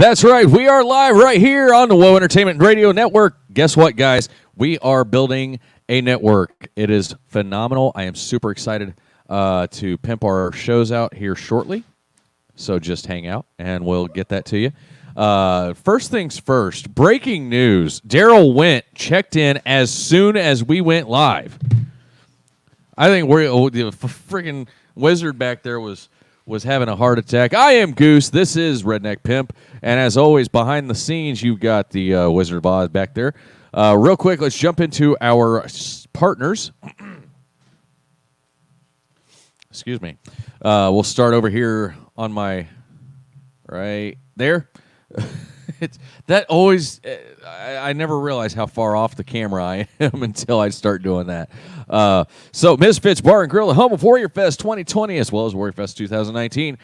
That's right. We are live right here on the Whoa Entertainment Radio Network. Guess what, guys? We are building a network. It is phenomenal. I am super excited to pimp our shows out here shortly. So just hang out, and we'll get that to you. First things first, breaking news. Daryl Went checked in as soon as we went live. I think the freaking wizard back there was having a heart attack. I am Goose. This is Redneck Pimp. And as always, behind the scenes, you've got the Wizard of Oz back there. Real quick, let's jump into our partners. Excuse me. We'll start over here on my right there. That always, I never realize how far off the camera I am until I start doing that. So Misfits Bar and Grill, the home of Warrior Fest 2020 as well as Warrior Fest 2019.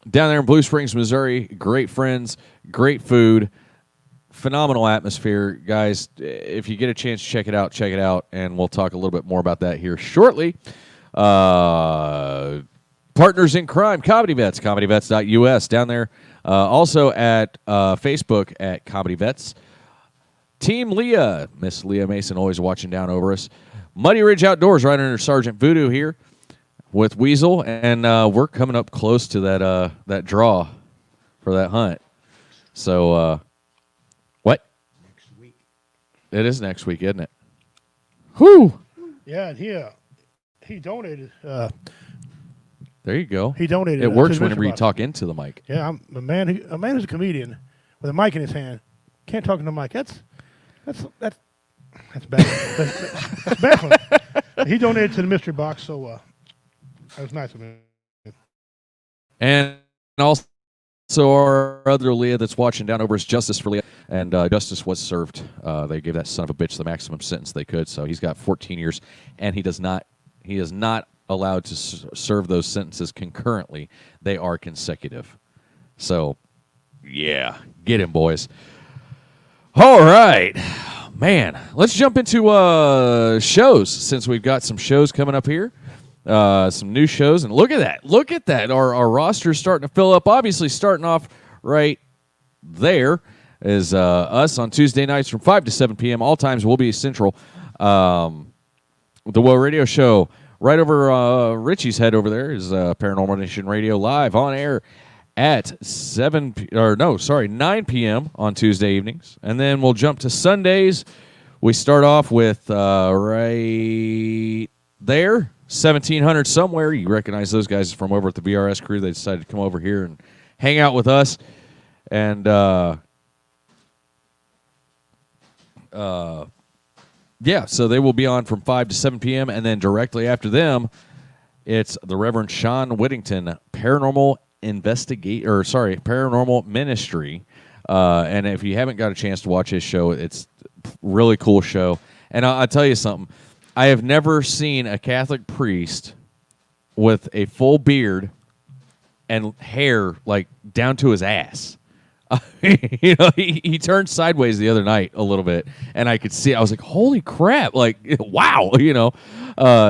Down there in Blue Springs, Missouri, great friends, great food, phenomenal atmosphere. Guys, if you get a chance to check it out, and we'll talk a little bit more about that here shortly. Partners in Crime, Comedy Vets, comedyvets.us, down there. Also at Facebook at Comedy Vets. Team Leah, Miss Leah Mason, always watching down over us. Muddy Ridge Outdoors, right under Sergeant Voodoo here with Weasel, and we're coming up close to that draw for that hunt. So, what? Next week. It is next week, isn't it? Whew! Yeah, he donated. There you go. He donated. It works whenever you talk into the mic. Yeah, I'm a man who's a comedian with a mic in his hand can't talk into the mic. That's bad. That's bad for him. He donated to the mystery box, so that was nice of him. And also our other Leah that's watching down over is Justice for Leah, and Justice was served. They gave that son of a bitch the maximum sentence they could, so he's got 14 years, and he is not allowed to serve those sentences concurrently. They are consecutive. So, yeah, get him, boys. All right. Man, let's jump into shows, since we've got some shows coming up here. Some new shows, and look at that. Look at that. Our roster's starting to fill up. Obviously, starting off right there is us on Tuesday nights from 5 to 7 p.m. All times will be Central. The Whoa Radio Show. Right over Richie's head over there is Paranormal Nation Radio live on air at 9 p.m. on Tuesday evenings. And then we'll jump to Sundays. We start off with right there, 1700 somewhere. You recognize those guys from over at the BRS crew. They decided to come over here and hang out with us. And yeah, so they will be on from 5 to 7 p.m., and then directly after them, it's the Reverend Sean Whittington, Paranormal Ministry. And if you haven't got a chance to watch his show, it's a really cool show. And I'll tell you something. I have never seen a Catholic priest with a full beard and hair like down to his ass. He turned sideways the other night a little bit, and I could see. I was like, "Holy crap!" Like, wow,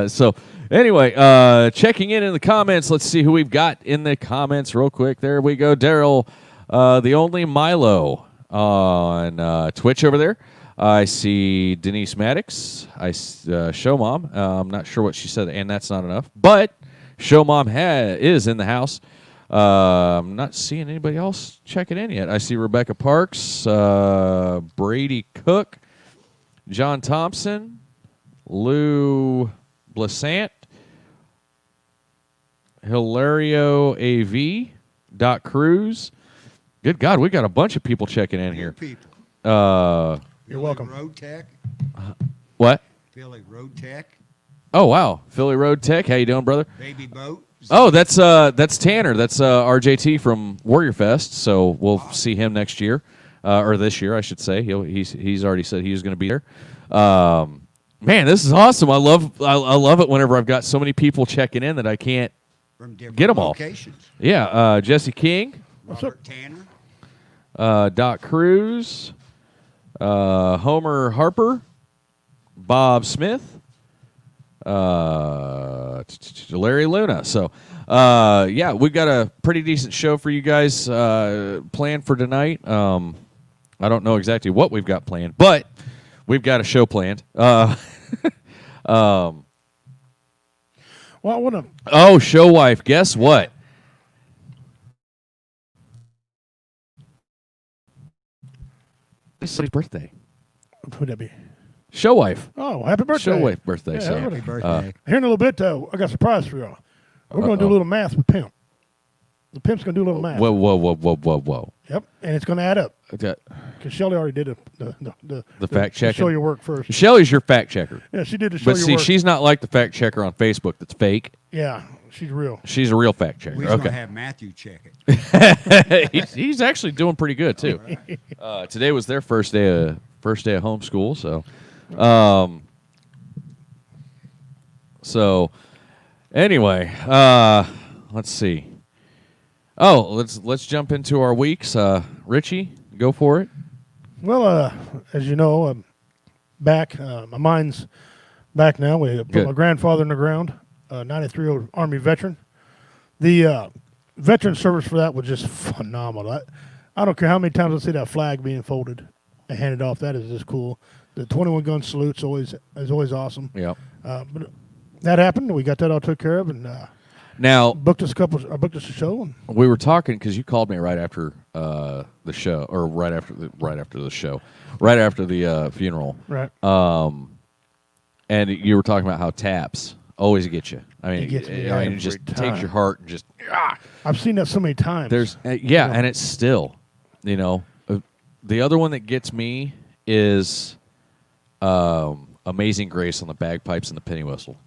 So anyway, checking in the comments. Let's see who we've got in the comments real quick. There we go, Daryl, the only Milo on Twitch over there. I see Denise Maddox. Show Mom. I'm not sure what she said, and that's not enough. But Show Mom is in the house. I'm not seeing anybody else checking in yet. I see Rebecca Parks, Brady Cook, John Thompson, Lou Blessant, Hilario AV, Doc Cruz. Good God, we got a bunch of people checking in here. You're welcome. Road Tech. What? Philly Road Tech. Oh wow, Philly Road Tech. How you doing, brother? Baby Boat. Oh, that's Tanner. That's RJT from Warrior Fest. So we'll see him next year, or this year, I should say. He's already said he was going to be there. Man, this is awesome. I love it whenever I've got so many people checking in that I can't From different get them all. locations. Yeah, Jesse King, Robert Tanner. Doc Cruz, Homer Harper, Bob Smith, Larry Luna. So, yeah, we've got a pretty decent show for you guys planned for tonight. I don't know exactly what we've got planned, but we've got a show planned. Well, I want to. Oh, show wife, guess what? It's somebody's birthday. Who'd that be? Show wife. Oh, happy birthday! Show wife birthday. Yeah, so, Happy birthday. Here in a little bit, I got a surprise for y'all. We're going to do a little math with Pimp. The Pimp's going to do a little math. whoa. Yep, and it's going to add up. Okay. Because Shelly already did the fact checking. Show your work first. Shelly's your fact checker. Yeah, she did the show But your see, work. she's not like the fact checker on Facebook that's fake. Yeah, she's real. She's a real fact checker. We're going to Okay. have Matthew check it. he's actually doing pretty good too. Today was their first day of homeschool, so anyway, let's see. Oh, let's jump into our weeks. Richie, go for it. Well, as you know, I'm back. My mind's back now. We put Good. my grandfather in the ground, 93-year-old Army veteran. The veteran service for that was just phenomenal. I don't care how many times I see that flag being folded and handed off. That is just cool. The 21 gun salute's always awesome. Yeah. But that happened. We got that all took care of, and Now booked us a show. And we were talking because you called me right after the show, or right after the funeral. right. And you were talking about how taps always get you. I mean, It gets me I mean, every it just time. takes your heart and just. I've seen that so many times. There's and it's still, the other one that gets me is Amazing Grace on the bagpipes and the penny whistle.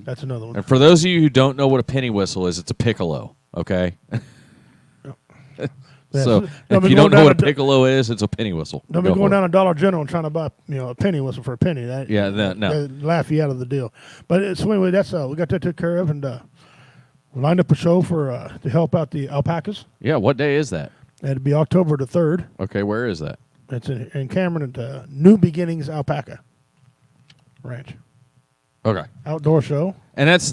That's another one. And for those of you who don't know what a penny whistle is, it's a piccolo. Okay. So if you don't know what a piccolo is, it's a penny whistle. Don't be Go going for it. down to Dollar General and trying to buy a penny whistle for a penny. That, Yeah, no. They laugh you out of the deal. But so anyway, that's we got that took care of, and we lined up a show for to help out the alpacas. Yeah, what day is that? It'd be October the 3rd. Okay, where is that? It's in Cameron at New Beginnings Alpaca Ranch. Okay. Outdoor show. And that's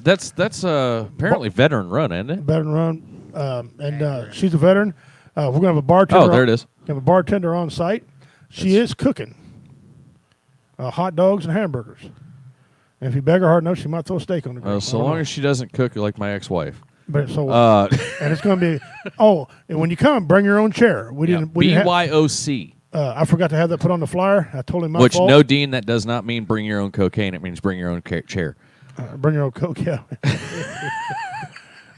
apparently veteran run, isn't it? Veteran run. And she's a veteran. We're going to have a bartender. Oh, there it is. We have a bartender on site. She is cooking hot dogs and hamburgers. And if you beg her hard enough, she might throw a steak on the grill. So long as she doesn't cook like my ex-wife. But and it's going to be. Oh, and when you come, bring your own chair. We didn't. BYOC. I forgot to have that put on the flyer. I told him my Which, fault. no, Dean, that does not mean bring your own cocaine. It means bring your own chair. Bring your own Coke. Yeah.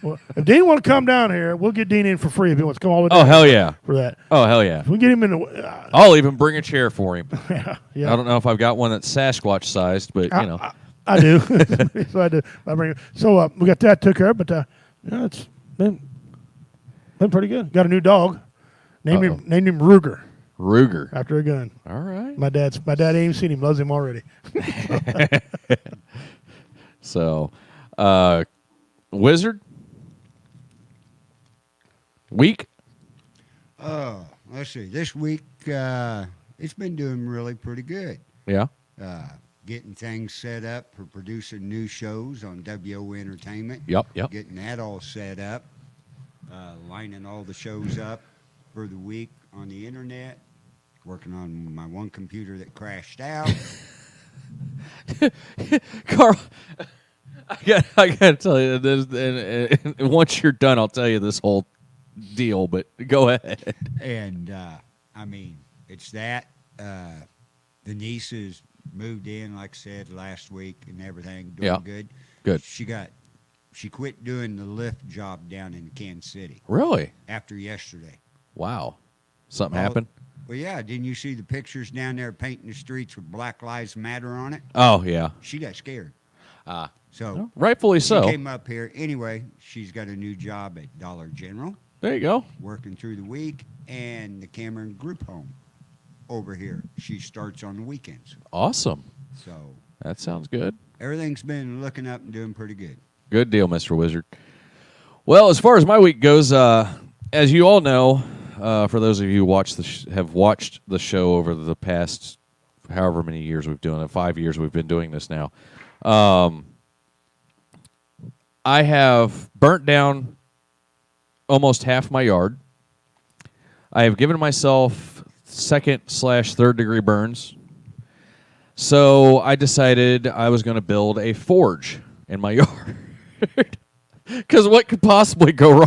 Well, if Dean want to come down here, we'll get Dean in for free if he wants to come all the way Oh, down hell yeah. for that. Oh, hell yeah. If we get him in the. I'll even bring a chair for him. Yeah. I don't know if I've got one that's Sasquatch sized, but, I do. So I do. I bring. So we got that took care of, but it's been pretty good. Got a new dog. Named him Ruger Ruger. after a gun. All right. My dad ain't even seen him. Loves him already. So, Wizard? Week? Let's see. This week, it's been doing really pretty good. Yeah. Getting things set up for producing new shows on WO Entertainment. Yep. Getting that all set up. Lining all the shows up for the week on the internet. Working on my one computer that crashed out. Carl, I got to tell you this, and once you're done, I'll tell you this whole deal. But go ahead. And I mean, it's that. The nieces moved in, like I said, last week, and everything doing good. Good. She quit doing the lift job down in Kansas City Really? after yesterday. Wow. Something happened? Well, yeah. Didn't you see the pictures down there painting the streets with Black Lives Matter on it? Oh, yeah. She got scared. Ah. So Rightfully she so. came up here. Anyway, she's got a new job at Dollar General, There you go. working through the week, and the Cameron Group Home over here. She starts on the weekends. Awesome. So That sounds good. everything's been looking up and doing pretty good. Good deal, Mr. Wizard. Well, as far as my week goes, as you all know, for those of you who have watched the show over the past however many years we've doing it, 5 years we've been doing this now, I have burnt down almost half my yard. I have given myself second/third degree burns. So I decided I was going to build a forge in my yard. Because what could possibly go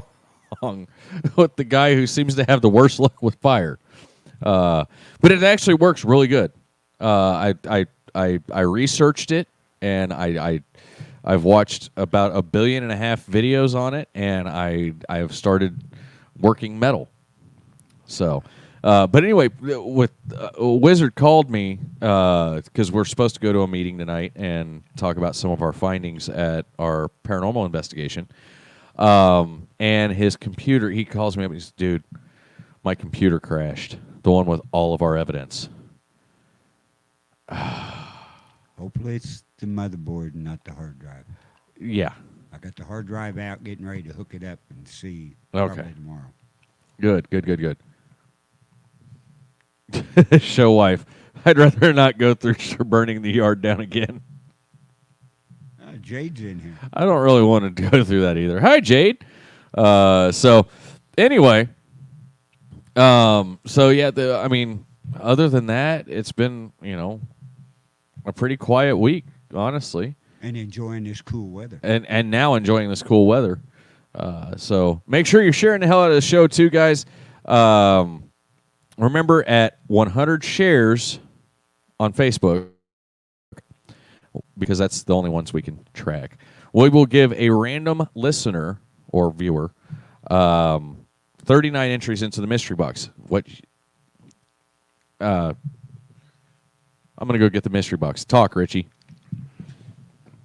wrong with the guy who seems to have the worst luck with fire? But it actually works really good. I researched it, and I've watched about 1.5 billion videos on it, and I've started working metal. So, but anyway, with Wizard called me because we're supposed to go to a meeting tonight and talk about some of our findings at our paranormal investigation. And his computer, he calls me up and he says, "Dude, my computer crashed. The one with all of our evidence." Hopefully it's the motherboard and not the hard drive. Yeah. I got the hard drive out, getting ready to hook it up and see Okay. probably tomorrow. Good. Show wife, I'd rather not go through burning the yard down again. Jade's in here. I don't really want to go through that either. Hi, Jade. So anyway, so yeah, I mean, other than that, it's been, a pretty quiet week, honestly. And enjoying this cool weather. And now enjoying this cool weather. So make sure you're sharing the hell out of the show too, guys. Remember, at 100 shares on Facebook, because that's the only ones we can track, we will give a random listener or viewer 39 entries into the mystery box. I'm going to go get the mystery box. Talk, Richie.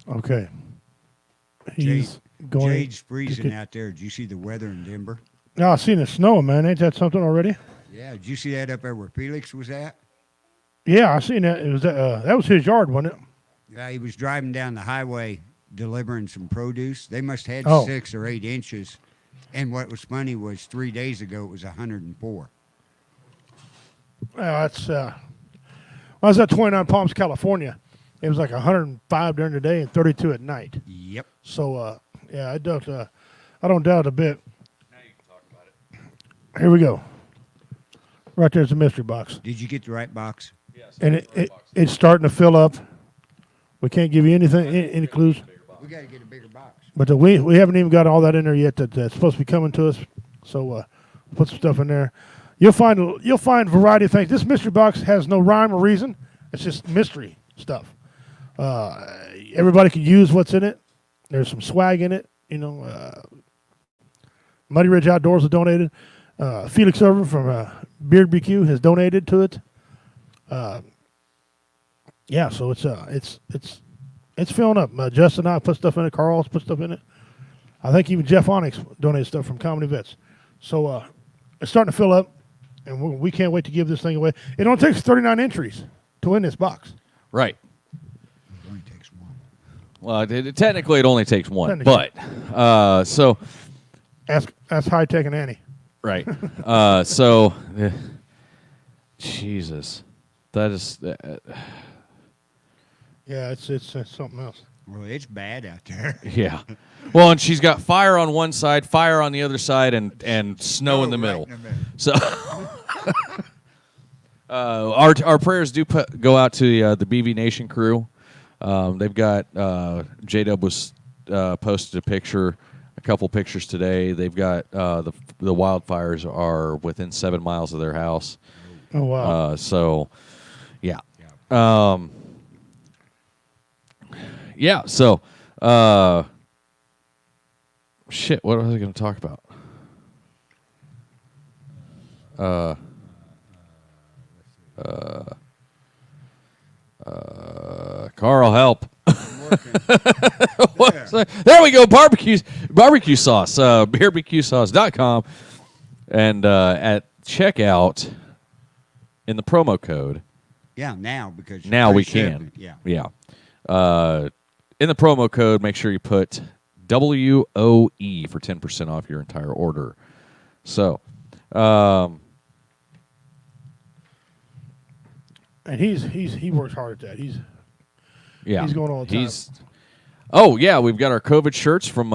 Okay. He's going. Jade's freezing out there. Did you see the weather in Denver? No, I seen the snow, man. Ain't that something already? Yeah. Did you see that up there where Felix was at? Yeah, I seen that. It was that was his yard, wasn't it? Yeah, he was driving down the highway delivering some produce. They must have had 6 or 8 inches. And what was funny was 3 days ago it was 104. That's I was at 29 Palms, California. It was like 105 during the day and 32 at night. Yep. So yeah, I don't doubt it a bit. Now you can talk about it. Here we go. Right there's the mystery box. Did you get the right box? Yes. And it's starting to fill up. We can't give you anything, any clues. We got to get a bigger box. But we haven't even got all that in there yet that's supposed to be coming to us. So put some stuff in there. You'll find variety of things. This mystery box has no rhyme or reason. It's just mystery stuff. Everybody can use what's in it. There's some swag in it. Muddy Ridge Outdoors has donated. Felix Server from Beard BQ has donated to it. Yeah, so it's filling up. Justin and I put stuff in it. Carl's put stuff in it. I think even Jeff Onyx donated stuff from Comedy Vets. So it's starting to fill up, and we can't wait to give this thing away. It only takes 39 entries to win this box. Right. It only takes one. Well, technically it only takes one, but so ask High Tech and Annie. right. So Jesus, that is. Yeah, it's something else. Well, it's bad out there. Yeah. Well, and she's got fire on one side, fire on the other side, and snow in the middle. Right in the middle. So our prayers do go out to the BV Nation crew. They've got J-Dub was posted a couple pictures today. They've got the wildfires are within 7 miles of their house. Oh wow. So yeah. Yeah, so shit, what was I going to talk about? Carl, help. There we go, barbecue sauce, BBQSauce.com. And at checkout, in the promo code. Yeah, now because now we can. Yeah. In the promo code, make sure you put WOE for 10% off your entire order. So, and he works hard at that. Yeah, He's going all the time. Oh yeah, we've got our COVID shirts from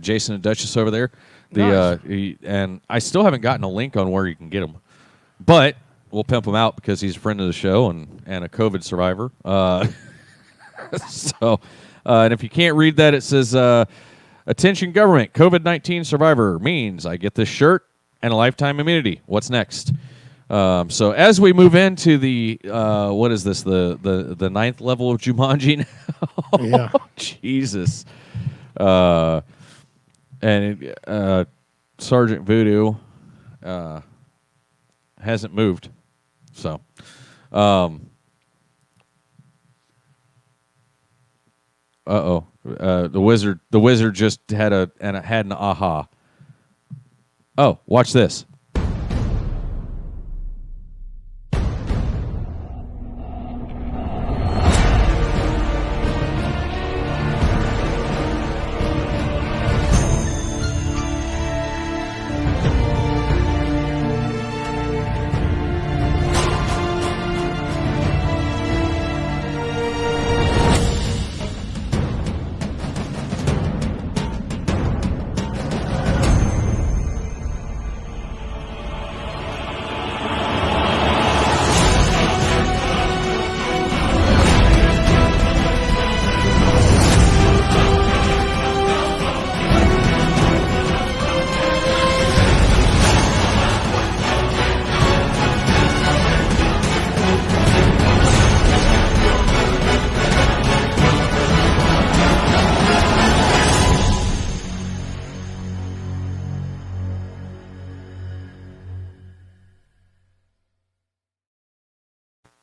Jason and Duchess over there. Nice. And I still haven't gotten a link on where you can get them, but we'll pimp him out because he's a friend of the show and a COVID survivor. And if you can't read that, it says, "Attention, government! COVID-19 survivor means I get this shirt and a lifetime immunity. What's next?" So as we move into the what is this, the ninth level of Jumanji now? Yeah. Jesus. And Sergeant Voodoo hasn't moved. So the wizard just had an aha. Oh, watch this.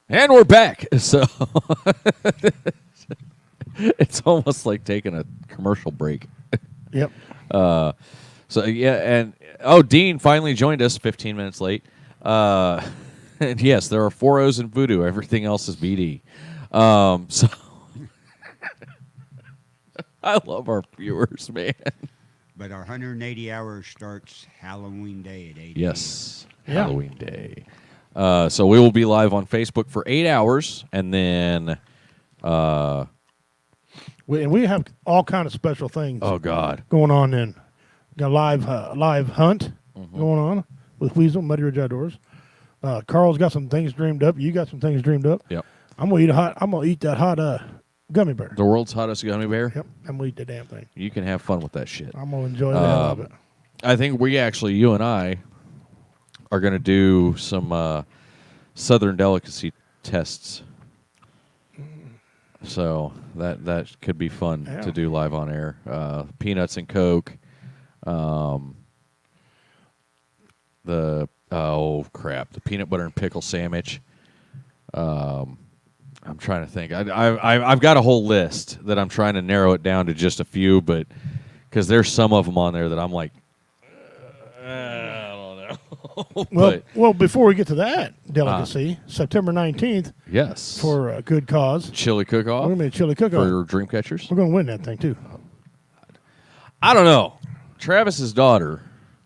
And we're back. So it's almost like taking a commercial break. Yep. So yeah, and Dean finally joined us 15 minutes late. And yes, there are 4 O's in Voodoo. Everything else is BD. So I love our viewers, man. But our 180 hours starts Halloween Day at 8 Yes, Yeah. Halloween Day. So we will be live on Facebook for 8 hours, and then We have all kind of special things oh god, going on then. Got a live hunt going on with Weasel, Muddy Ridge Outdoors. Carl's got some things dreamed up. You got some things dreamed up. yep, I'm gonna eat that hot gummy bear. the world's hottest gummy bear. Yep, I'm gonna eat the damn thing. You can have fun with that shit. I'm gonna enjoy the hell out of it. I think you and I, are going to do some Southern delicacy tests. So that could be fun Yeah. to do live on air. Peanuts and Coke. The peanut butter and pickle sandwich. I'm trying to think. I've got a whole list that I'm trying to narrow it down to just a few, but because there's some of them on there that I'm like, I don't know. Well, before we get to that delicacy, September 19th Yes. for a good cause. Chili We're cook-off gonna make a chili cook-off. for dream catchers. We're gonna win that thing too. I don't know. Travis's daughter.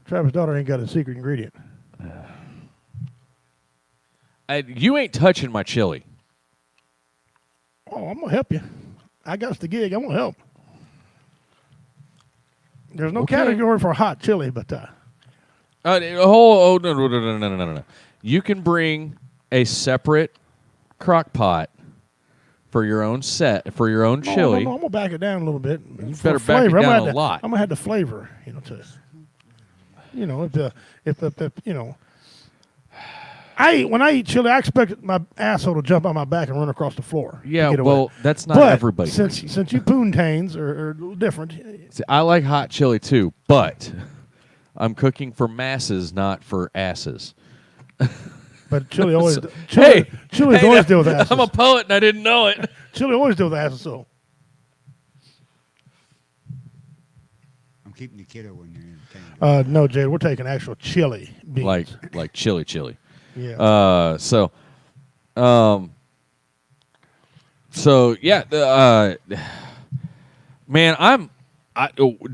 Travis' daughter ain't got a secret ingredient. You ain't touching my chili. Oh, I'm gonna help you. I got the gig. I'm gonna help. There's no Okay. category for hot chili, but No. You can bring a separate crock pot for your own chili. No, I'm gonna back it down a little bit. You for better back it flavor. down a lot. I'm gonna have the flavor, to, when I eat chili, I expect my asshole to jump on my back and run across the floor. to Yeah, get away. well, that's not but everybody. Since you poontains are different, See, I like hot chili too, but I'm cooking for masses, not for asses. but chili always Hey, chili's always deal with asses. I'm a poet and I didn't know it. Chili always deal with asses. So I'm keeping the kiddo in there entertained. no, Jade, we're taking actual chili beans. like chili. Yeah. So yeah, man,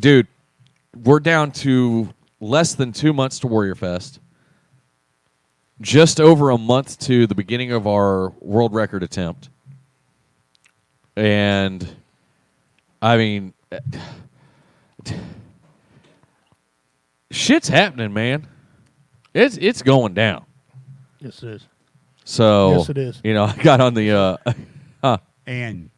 dude, we're down to less than 2 months to Warrior Fest. Just over a month to the beginning of our world record attempt. And I mean, shit's happening, man. It's going down. Yes, it is. So Yes, it is. You know, I got on the And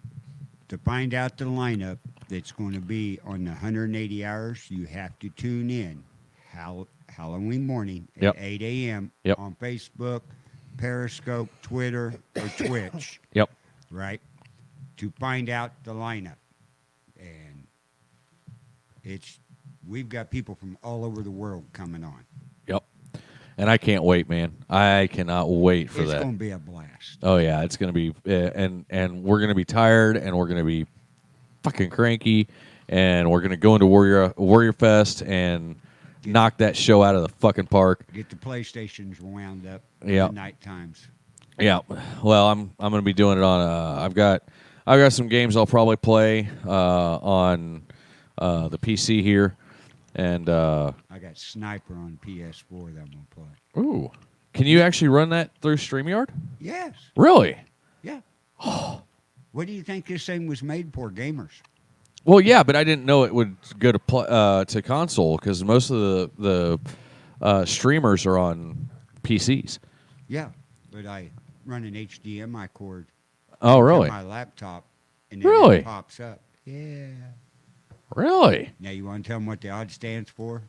to find out the lineup that's going to be on the 180 hours, you have to tune in Halloween morning at Yep. 8 a.m. Yep. on Facebook, Periscope, Twitter, or Twitch, Yep. right? To find out the lineup. And we've got people from all over the world coming on. Yep. And I can't wait, man. I cannot wait for It's that. going to be a blast. Oh yeah, it's gonna be, and we're gonna be tired, and we're gonna be fucking cranky, and we're gonna go into Warrior Fest and knock that show out of the fucking park. Get the PlayStations wound up Yeah. at night times. Yeah. Well, I'm gonna be doing it on. I've got some games I'll probably play on the PC here, and I got Sniper on PS4 that I'm going to play. ooh, can you actually run that through StreamYard? Yes. Really? Yeah. What do you think this thing was made for? Gamers. Well, yeah, but I didn't know it would go to console because most of the streamers are on PCs. Yeah. But I run an HDMI cord Oh, to really? my laptop, and then Really? it pops up. Yeah. Really? Now you want to tell them what the odd stands for?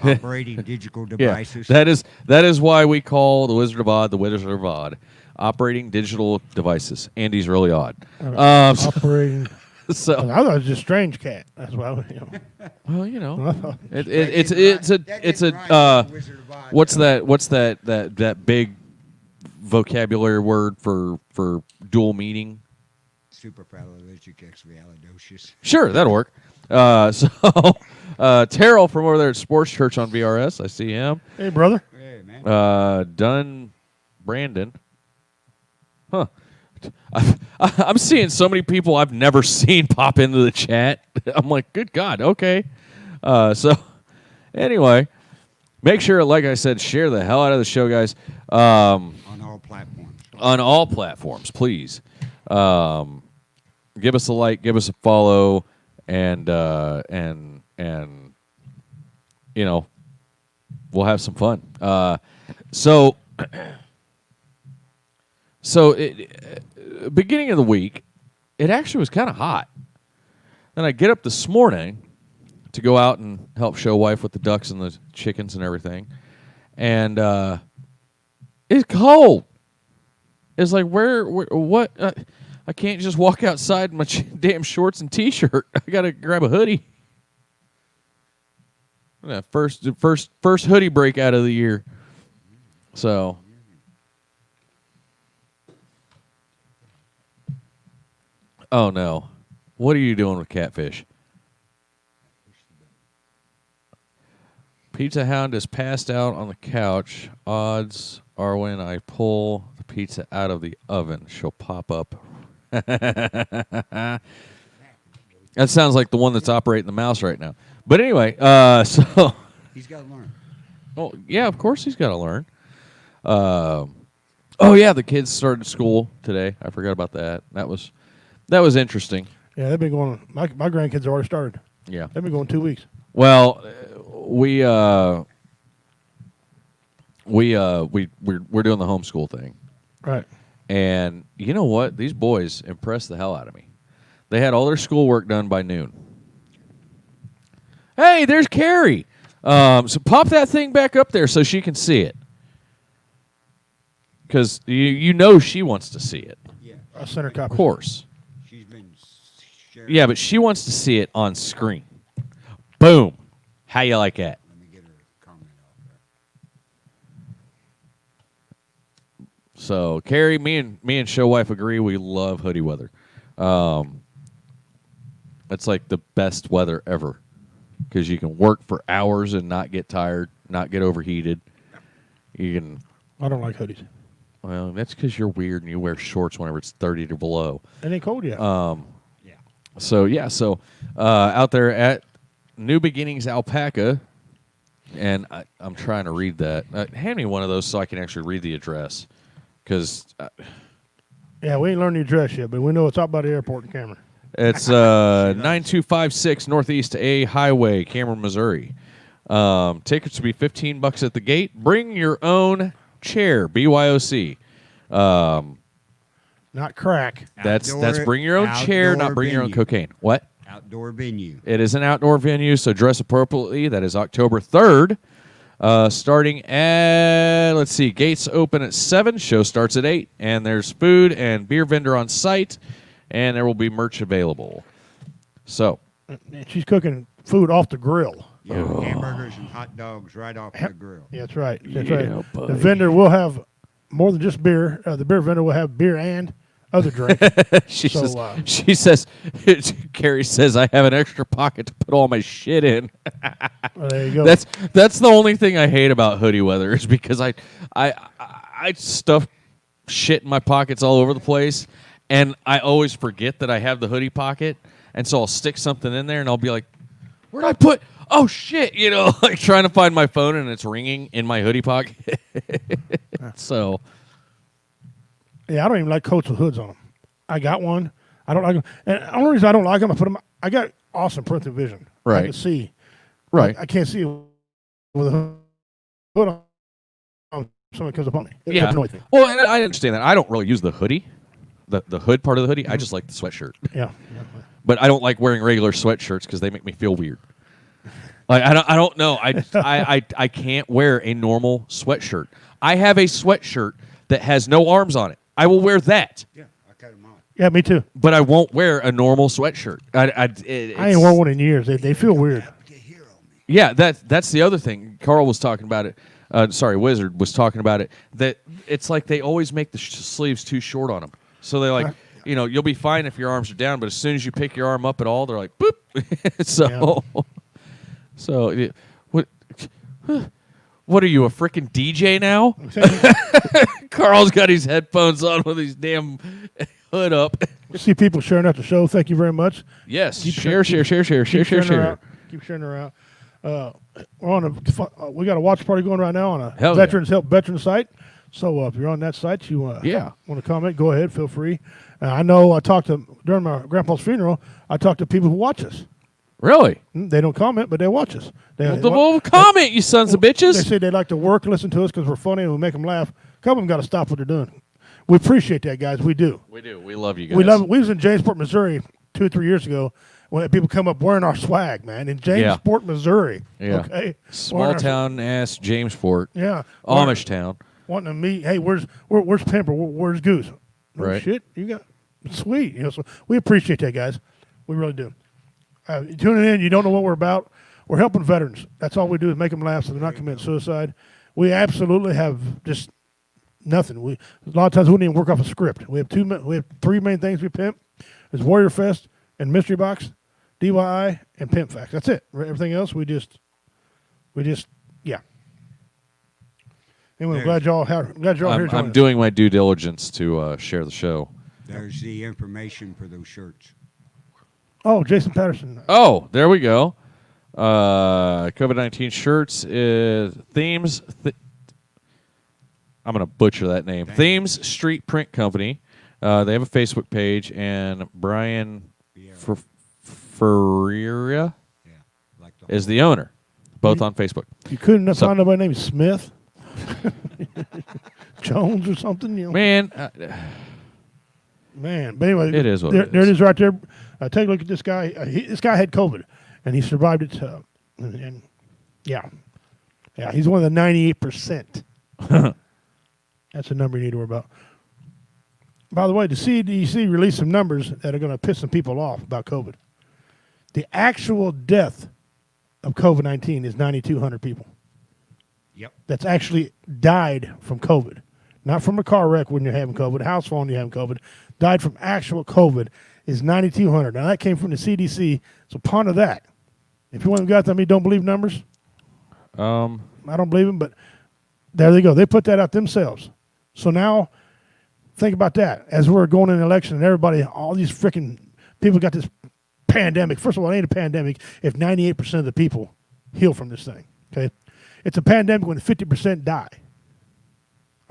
Operating digital devices. Yeah, that is why we call the Wizard of Odd the Wizard of Odd. Operating digital devices. Andy's really odd. Operating. So I thought it was just Strange Cat. That's why. well, you know, I thought- it's That it's didn't a rhyme with Wizard of Oz. what's that big vocabulary word for dual meaning? Superpallilogic-expialidocious. Sure, that'll work. Terrell from over there at Sports Church on VRS, I see him. Hey, brother. Hey, man. Dunn Brandon. Huh. I'm seeing so many people I've never seen pop into the chat. I'm like, good God, okay. So, anyway, make sure, like I said, share the hell out of the show, guys. On all platforms. On all platforms, please. Give us a like, give us a follow, and you know, we'll have some fun. So beginning of the week, it actually was kind of hot. Then I get up this morning to go out and help show wife with the ducks and the chickens and everything, and it's cold. It's like what? I can't just walk outside in my damn shorts and t-shirt. I gotta grab a hoodie. Yeah, first hoodie break out of the year. So. Oh no. What are you doing with catfish? Pizza Hound is passed out on the couch. Odds are when I pull the pizza out of the oven, she'll pop up. That sounds like the one that's operating the mouse right now. But anyway, so He's got to learn. well, yeah, of course he's got to learn. Oh yeah, the kids started school today. I forgot about that. That was interesting. Yeah, they've been going. My grandkids have already started. Yeah. They've been going 2 weeks. Well, we're doing the homeschool thing, Right. and you know what? These boys impressed the hell out of me. They had all their schoolwork done by noon. Hey, there's Carrie. So pop that thing back up there so she can see it, because you know she wants to see it. Yeah. I sent her copies. Of course. She's been sharing. Yeah, but she wants to see it on screen. Boom. How you like that? Let me get her comment off there. So, Carrie, me and show wife agree. We love hoodie weather. It's like the best weather ever because you can work for hours and not get tired, not get overheated. You can. I don't like hoodies. Well, that's because you're weird and you wear shorts whenever it's 30 or below. It ain't cold yet. Yeah. So out there at New Beginnings Alpaca, and I'm trying to read that. Hand me one of those so I can actually read the address, because Yeah, we ain't learned the address yet, but we know it's out by the airport in Cameron. It's 9256 Northeast A Highway, Cameron, Missouri. Tickets will be $15 at the gate. Bring your own chair, BYOC. Not crack. That's bring your own chair, not bring your own cocaine. What? Outdoor venue. It is an outdoor venue, so dress appropriately. That is October 3rd. Starting at, let's see, gates open at 7, show starts at 8, and there's food and beer vendor on site, and there will be merch available. So. And she's cooking food off the grill. Yeah, hamburgers and hot dogs right off the grill. Yeah, that's right. That's Yeah, right. buddy. The vendor will have more than just beer. The beer vendor will have beer and other drink. She says, Carrie says, I have an extra pocket to put all my shit in. Well, there you go. That's the only thing I hate about hoodie weather is because I stuff shit in my pockets all over the place, and I always forget that I have the hoodie pocket, and so I'll stick something in there, and I'll be like, where'd I put? Oh shit! You know, like trying to find my phone, and it's ringing in my hoodie pocket. So. Yeah, I don't even like coats with hoods on them. I got one. I don't like them. And the only reason I don't like them, I put them. I got awesome peripheral vision. Right. I can see. Right. I can't see with a hood on. Someone comes up on me. Yeah. Well, and I understand that. I don't really use the hoodie, the hood part of the hoodie. I just like the sweatshirt. Yeah. But I don't like wearing regular sweatshirts because they make me feel weird. Like I don't know. I can't wear a normal sweatshirt. I have a sweatshirt that has no arms on it. I will wear that. Yeah, I cut them off. Yeah, me too. But I won't wear a normal sweatshirt. I ain't worn one in years. They feel weird. Yeah, that's the other thing. Carl was talking about it. Wizard was talking about it. That it's like they always make the sleeves too short on them. So they're like, you'll be fine if your arms are down, but as soon as you pick your arm up at all, they're like, boop. So what are you, a freaking DJ now? Carl's got his headphones on with his damn hood up. See people sharing out the show. Thank you very much. Yes, Keep share. Keep sharing her out. We're on we got a watch party going right now on a Help Veterans site. So if you're on that site, you want to comment, go ahead, feel free. I know I talked to, during my grandpa's funeral, I talked to people who watch us. Really? They don't comment, but they watch us. Comment, you sons of bitches. They say they like to work and listen to us because we're funny and we make them laugh. A couple of them got to stop what they're doing. We appreciate that, guys. We do. We do. We love you guys. We love it. We was in Jamesport, Missouri 2 or 3 years ago when people come up wearing our swag, man, in Jamesport, Missouri. Yeah. Okay. Small town ass Jamesport. Yeah. Amish town. Wanting to meet, hey, where's Pimp or where's Goose? No right. Shit, you got sweet. So we appreciate that, guys. We really do. Tuning in, you don't know what we're about. We're helping veterans. That's all we do is make them laugh so they're not committing suicide. We absolutely have just nothing. A lot of times we don't even work off a script. We have 3 main things we pimp. It's Warrior Fest and Mystery Box, DYI, and Pimp Facts. That's it. Everything else we just yeah. Anyway, glad y'all here. I'm doing my due diligence to share the show. There's the information for those shirts. Oh, Jason Patterson. Oh, there we go. COVID-19 shirts is Themes. I'm going to butcher that name. Themes Street Print Company. They have a Facebook page, and Brian Ferreira is the owner, both on Facebook. You couldn't find nobody named Smith, Jones, or something, Man. Man, but anyway, it is what there, it is. There it is right there. Take a look at this guy. This guy had COVID, and he survived it. And he's one of the 98%. That's a number you need to worry about. By the way, the CDC released some numbers that are going to piss some people off about COVID. The actual death of COVID-19 is 9,200 people. Yep. That's actually died from COVID. Not from a car wreck when you're having COVID, house phone when you're having COVID. Died from actual COVID is 9,200. Now, that came from the CDC, so ponder that. If you want to go out there and don't believe numbers, I don't believe them, but there they go. They put that out themselves. So now, think about that. As we're going in an election and everybody, all these freaking people got this pandemic. First of all, it ain't a pandemic if 98% of the people heal from this thing, okay? It's a pandemic when 50% die,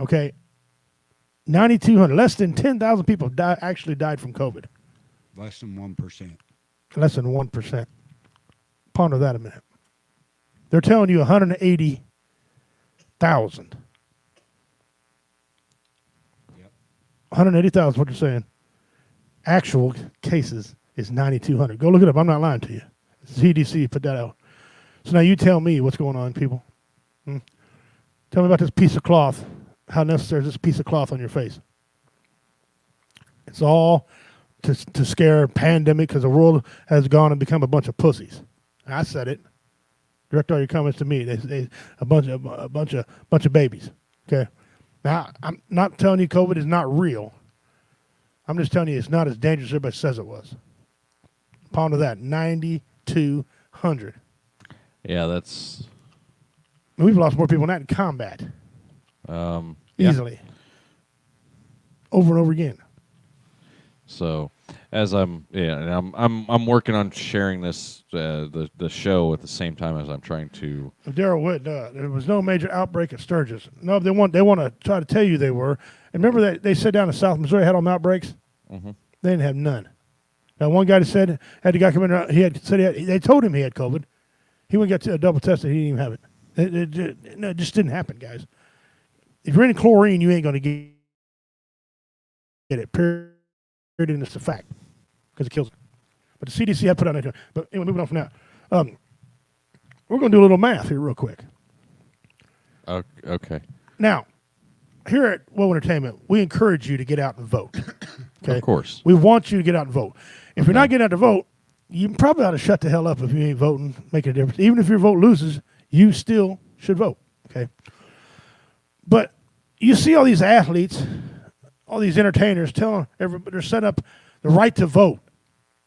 okay? 9,200. Less than 10,000 people actually died from COVID. Less than 1%. Less than 1%. Ponder that a minute. They're telling you 180,000. Yep. 180,000, what you're saying. Actual cases is 9,200. Go look it up. I'm not lying to you. CDC put that out. So now you tell me what's going on, people. Tell me about this piece of cloth. How necessary is this piece of cloth on your face? It's all to scare pandemic because the world has gone and become a bunch of pussies. I said it. Direct all your comments to me. They a bunch of babies. Okay. Now I'm not telling you COVID is not real. I'm just telling you it's not as dangerous as everybody says it was. Ponder that. 9,200. Yeah, that's. We've lost more people than that in combat. Easily. Over and over again. So, as I'm working on sharing this the show at the same time as I'm trying to. Daryl Witt, there was no major outbreak at Sturgis. No, they want to try to tell you they were. And remember that they said down in South Missouri had all them outbreaks. Mm-hmm. They didn't have none. Now one guy said had the guy come in. They told him he had COVID. He went and got double tested. He didn't even have it. It just didn't happen, guys. If you're in chlorine, you ain't going to get it. Period. And it's a fact because it kills it. But the CDC had put out that. But anyway, moving on from that. We're going to do a little math here real quick. Okay. Now, here at Woe Entertainment, we encourage you to get out and vote. Okay? Of course. We want you to get out and vote. If you're not getting out to vote, you probably ought to shut the hell up if you ain't voting, making a difference. Even if your vote loses, you still should vote. Okay. But you see all these athletes, all these entertainers telling everybody they're setting up the right to vote.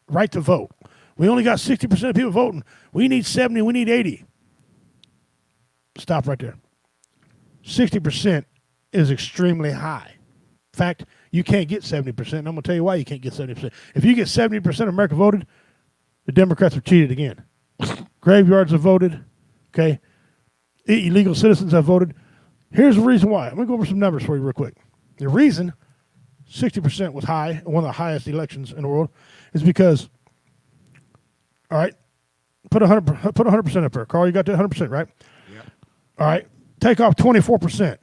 Right to vote. We only got 60% of people voting. We need 70, we need 80. Stop right there. 60% is extremely high. In fact, you can't get 70%, and I'm going to tell you why you can't get 70%. If you get 70% of America voted, the Democrats have cheated again. Graveyards have voted. Okay. Illegal citizens have voted. Here's the reason why. I'm going to go over some numbers for you real quick. The reason 60% was high, one of the highest elections in the world, is because, all right, put 100% up there. Carl, you got that 100%, right? Yep. All right. Take off 24%.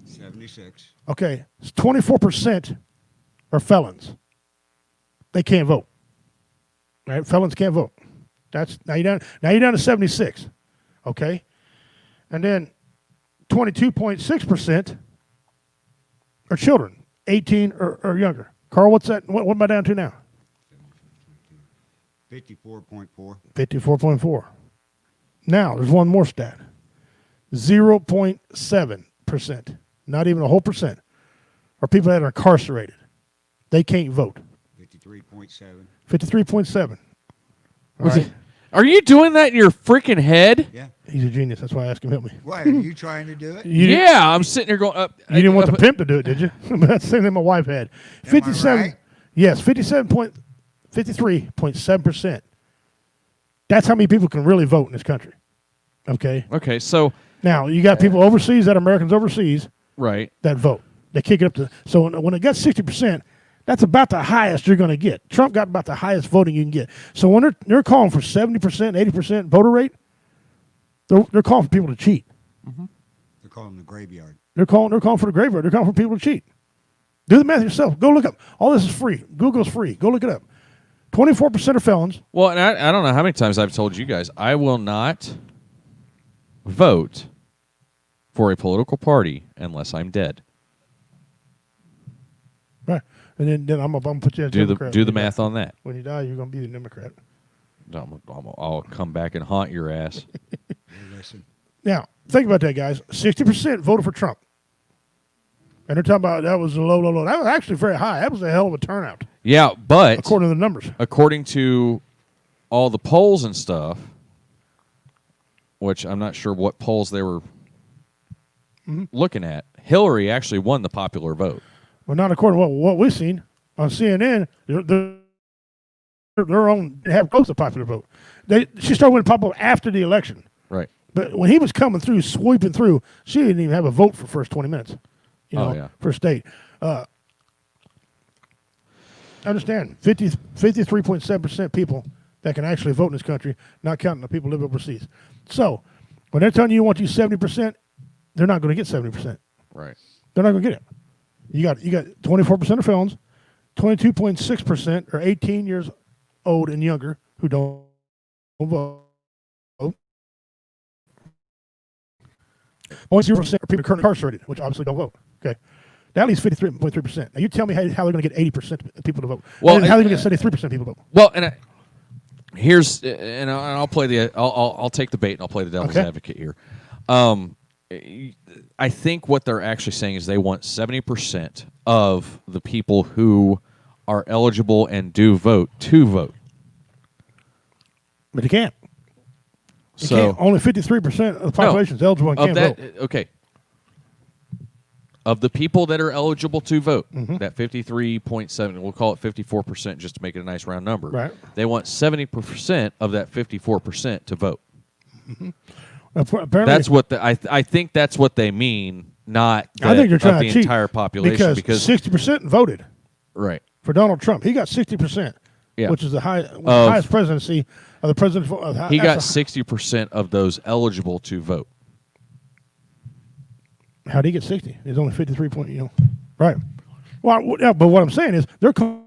76. Okay. 24% are felons. They can't vote. All right. Felons can't vote. That's now you're down to 76. Okay. And then 22.6% are children, 18 or younger. Carl, what's that? What am I down to now? 54.4. 54.4. Now, there's one more stat. 0.7%, not even a whole percent, are people that are incarcerated. They can't vote. 53.7. 53.7. All right. Are you doing that in your freaking head? Yeah. He's a genius. That's why I asked him to help me. Why, are you trying to do it? Yeah, I'm sitting here going up. You didn't want the pimp to do it, did you? That's the same thing my wife had. Am I 57. right? Yes, 53.7%. That's how many people can really vote in this country. Okay. Okay, so Now you got people overseas, that Americans overseas, right. that vote. They kick it up to. So when it got 60%, that's about the highest you're going to get. Trump got about the highest voting you can get. So when they're calling for 70%, 80% voter rate, they're calling for people to cheat. Mm-hmm. They're calling the graveyard. They're calling for the graveyard. They're calling for people to cheat. Do the math yourself. Go look up. All this is free. Google's free. Go look it up. 24% are felons. Well, and I don't know how many times I've told you guys, I will not vote for a political party unless I'm dead. Right. And then I'm going to put you as Democrat. Do the math on that. When you die, you're going to be the Democrat. I'll come back and haunt your ass. Hey, listen. Now, think about that, guys. 60% voted for Trump. And they're talking about that was a low. That was actually very high. That was a hell of a turnout. Yeah, but according to the numbers. According to all the polls and stuff, which I'm not sure what polls they were looking at, Hillary actually won the popular vote. Well, not according to what we've seen on CNN. Their own have close to popular vote. She started winning popular after the election. Right. But when he was coming through, sweeping through, she didn't even have a vote for first 20 minutes. For state. Understand, 53.7% people that can actually vote in this country, not counting the people who live overseas. So, when they're telling you want you 70%, they're not going to get 70%. Right. They're not going to get it. You got 24% of felons, 22.6% are 18 years old and younger who don't vote. Only 0% are people currently incarcerated, which obviously don't vote. Okay. That leaves 53.3%. Now, you tell me how they're going to get 80% of people to vote. Well, How are they going to get 73% of people to vote? Well, I'll play I'll take the bait and I'll play the devil's advocate here. I think what they're actually saying is they want 70% of the people who are eligible and do vote to vote. But you can't. So only 53% of the population is eligible and can't vote. Okay. Of the people that are eligible to vote, Mm-hmm. that 53.7, we'll call it 54% just to make it a nice round number. Right. They want 70% of that 54% to vote. Mm-hmm. Apparently, That's what I think that's what they mean, not I think they're trying the to cheat entire population because 60% voted right. for Donald Trump. He got 60%, Yeah. which is the highest presidency of the president. He got 60% of those eligible to vote. How did he get 60? He's only 53 point, Right. Well, yeah, but what I'm saying is they're calling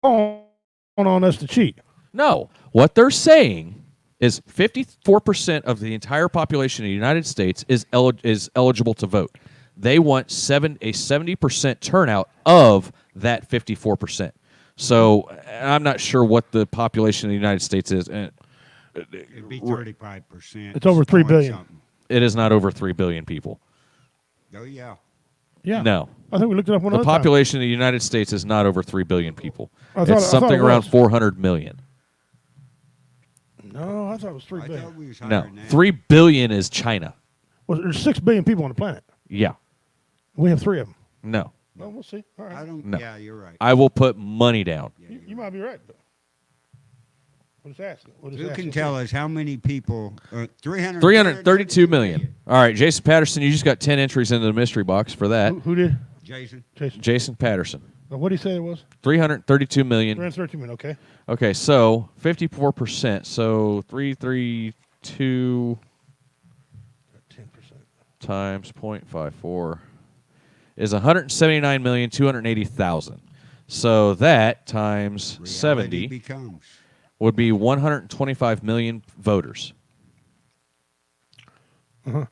on us to cheat. No. What they're saying is 54% of the entire population of the United States is eligible to vote. They want a 70% turnout of that 54%. So I'm not sure what the population of the United States is. It'd be 35%. It's over 3 billion. Something. It is not over 3 billion people. Oh, yeah. Yeah. No. I think we looked it up one The other time. population of the United States is not over 3 billion people. I thought It's something it around was. 400 million. No, I thought it was 3 I billion. thought we was higher No. than that. 3 billion is China. Well, there's 6 billion people on the planet. Yeah. We have 3 of them. No. Well, we'll see. All right. I don't. No. Yeah, you're right. I will put money down. Yeah, You might be right, but we'll just ask. Who can tell us how many people? 332 million. All right, Jason Patterson, you just got 10 entries into the mystery box for that. Who did? Jason. Jason Patterson. What did he say it was? 332 million. 313 million, okay. Okay, so 54%. So 332 10%. times 0.54 is 179,280,000. So that times Reality 70 becomes. would be 125 million voters. And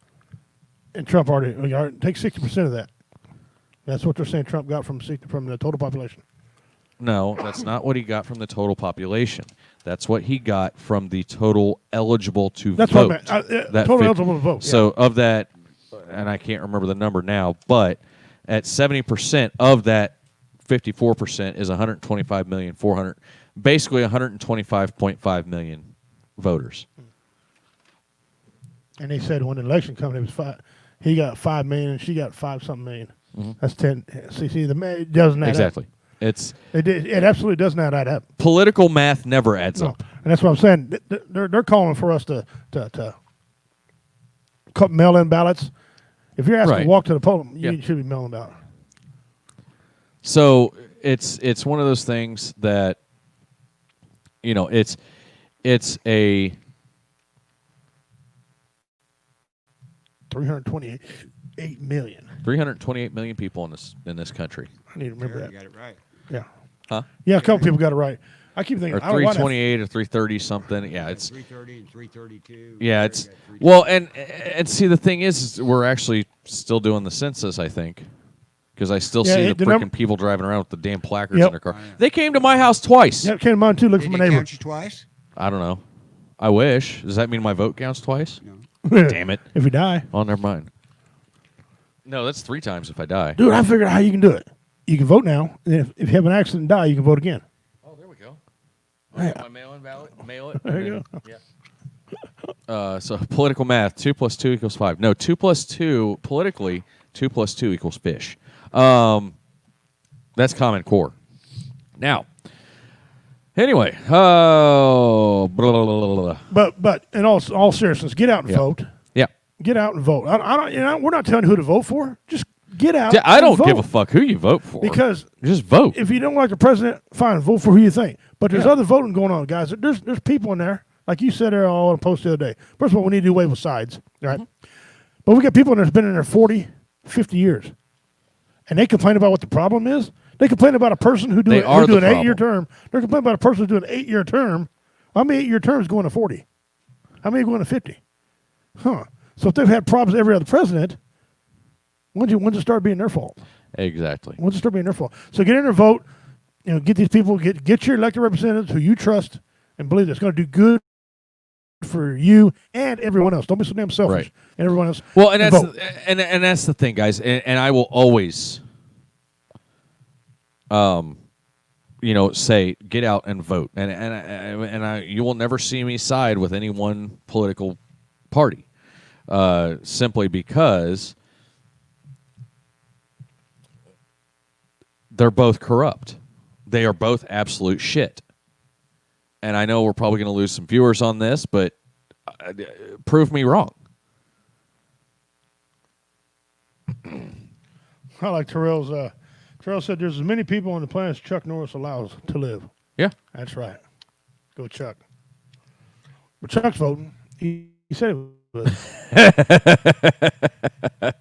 Trump already take 60% of that. That's what they're saying Trump got from the total population. No, that's not what he got from the total population. That's what he got from the total eligible to That's vote. what I meant. That Total 50 eligible to vote. Yeah. So of that, and I can't remember the number now, but at 70% of that 54% is 125,400,000, basically 125.5 million voters. And they said when the election comes, it was 5. He got 5 million, and she got 5-something million. Mm-hmm. That's 10. See, it doesn't add Exactly. up. It's It absolutely does not add up. political math never adds No. up. And that's what I'm saying. They're calling for us to mail in ballots. If you're asking Right. to walk to the poll, you Yeah. should be mailing ballots. So it's one of those things that it's a 328 million. 328 million people in this country. I need to remember Terry that. got it right. Yeah. Huh? Yeah, a couple people got it right. I keep thinking, Or I don't know why that- 328 or 330 something. Yeah, it's 330 and 332. yeah, Terry it's got 332. well, and see the thing is we're actually still doing the census, I think. Because I still Yeah, see the the freaking number- people driving around with the damn placards Yep. in their car. Oh, yeah. They came to my house twice. Yeah, it came to mind too. Look Did for he my neighbor. count you twice? I don't know. I wish. Does that mean my vote counts twice? No. Damn it. If you die, Oh, never mind. No, that's 3 times if I die. dude, I figured out how you can do it. You can vote now, and if you have an accident and die, you can vote again. Oh, there we go. Yeah. My mail-in ballot, mail it. There you go. Yeah. So political math: 2 + 2 = 5. No, 2 + 2 politically. 2 + 2 = fish. That's Common Core. Now, anyway, blah, blah, blah, blah. But in all seriousness, get out and Yeah. vote. Yeah. Get out and vote. I don't. We're not telling you who to vote for. Just get out. I and don't vote. give a fuck who you vote for. Because just vote. if you don't like the president, fine, vote for who you think. But there's Yeah. other voting going on, guys. There's people in there, like you said there on a post the other day. First of all, we need to do away with sides, right? But we got people in there that's been in there 40, 50 years. And they complain about what the problem is. They complain about a person who do They are an the 8-year problem. term. They're complaining about a person who's doing an 8-year term. How many 8-year terms going to 40? How many going to 50? Huh. So if they've had problems with every other president, when's it start being their fault? Exactly. When's it start being their fault? So get in there, vote. Get these people, get your elected representatives who you trust and believe that's going to do good for you and everyone else. Don't be so damn selfish. Right. And everyone else. Well, and that's vote. and that's the thing, guys. And I will always, say get out and vote. And you will never see me side with any one political party, simply because they're both corrupt. They are both absolute shit. And I know we're probably going to lose some viewers on this, but prove me wrong. I like Terrell's. Terrell said there's as many people on the planet as Chuck Norris allows to live. Yeah. That's right. Go Chuck. But Chuck's voting. He said it was.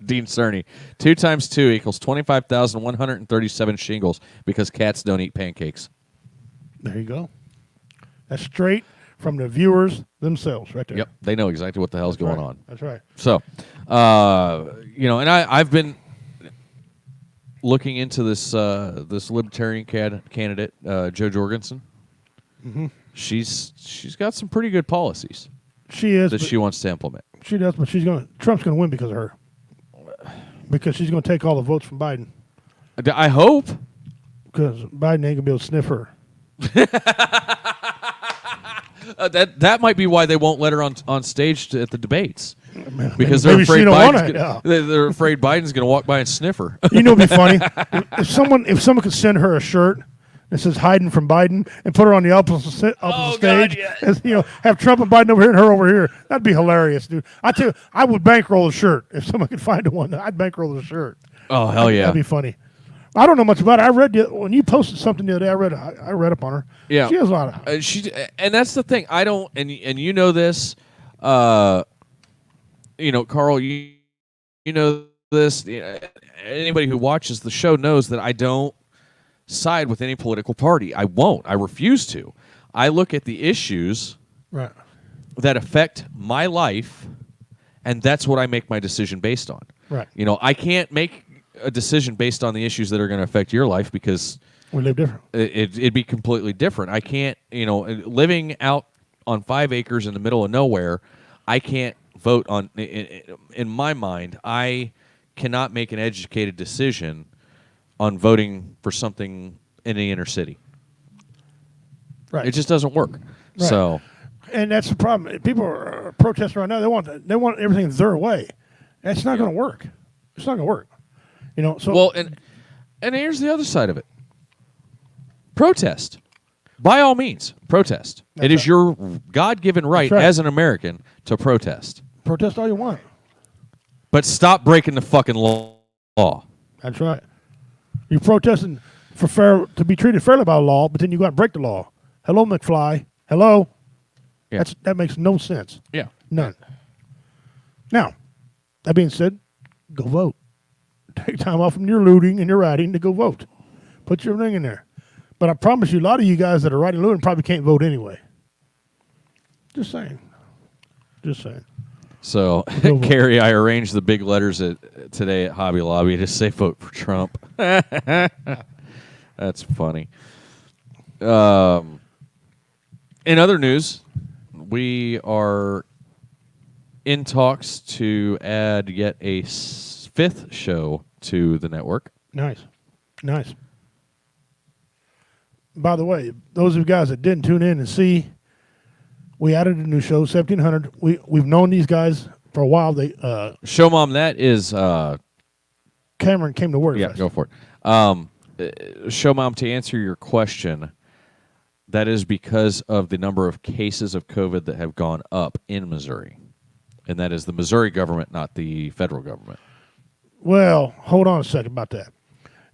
Dean Cerny. 2 times 2 equals 25,137 shingles because cats don't eat pancakes. There you go. That's straight from the viewers themselves right there. Yep. They know exactly what the hell's going on. That's right. So, and I've been looking into this libertarian candidate, Jo Jorgensen. Mm-hmm. She's got some pretty good policies She is. that she wants to implement. She does, but Trump's going to win because of her. Because she's going to take all the votes from Biden. I hope. Because Biden ain't going to be able to sniff her. That might be why they won't let her on stage at the debates, because they're Maybe she afraid don't Biden's wanna, they're afraid Biden's going to walk by and sniff her. You know, it'd be funny if someone could send her a shirt that says "hiding from Biden" and put her on the opposite stage, God, yeah. and, have Trump and Biden over here and her over here. That'd be hilarious, dude. I tell you, I would bankroll a shirt if someone could find one. I'd bankroll the shirt. Oh hell yeah, That'd be funny. I don't know much about it. I read when you posted something the other day. I read up on her. Yeah, she has a lot of. And that's the thing. I don't, and you know this, Carl. You know this. Anybody who watches the show knows that I don't side with any political party. I won't. I refuse to. I look at the issues Right. that affect my life, and that's what I make my decision based on. Right. I can't make a decision based on the issues that are going to affect your life because We live different. it'd be completely different. I can't, living out on 5 acres in the middle of nowhere, I can't vote on. In my mind, I cannot make an educated decision on voting for something in the inner city. Right. It just doesn't work. Right. So, and that's the problem. People are protesting right now. They want everything their way. That's not going to work. It's not going to work. So well, and here's the other side of it. Protest. By all means, protest. That's It is right. your God-given right, right. as an American to protest. protest all you want. But stop breaking the fucking law. That's right. You're protesting to be treated fairly by the law, but then you got to break the law. Hello, McFly. Hello. Yeah. That makes no sense. Yeah. None. Now, that being said, go vote. Take time off from your looting and your writing to go vote. Put your thing in there. But I promise you, a lot of you guys that are writing looting probably can't vote anyway. Just saying. So, Go vote. Carrie, I arranged the big letters today at Hobby Lobby to say vote for Trump. That's funny. In other news, we are in talks to add yet a 5th show to the network. Nice. By the way, those of you guys that didn't tune in and see, we added a new show, 1700. We've known these guys for a while. They Show Mom, that is... Cameron came to work. yeah, go for it. Show Mom, to answer your question, that is because of the number of cases of COVID that have gone up in Missouri. And that is the Missouri government, not the federal government. Well, hold on a second about that.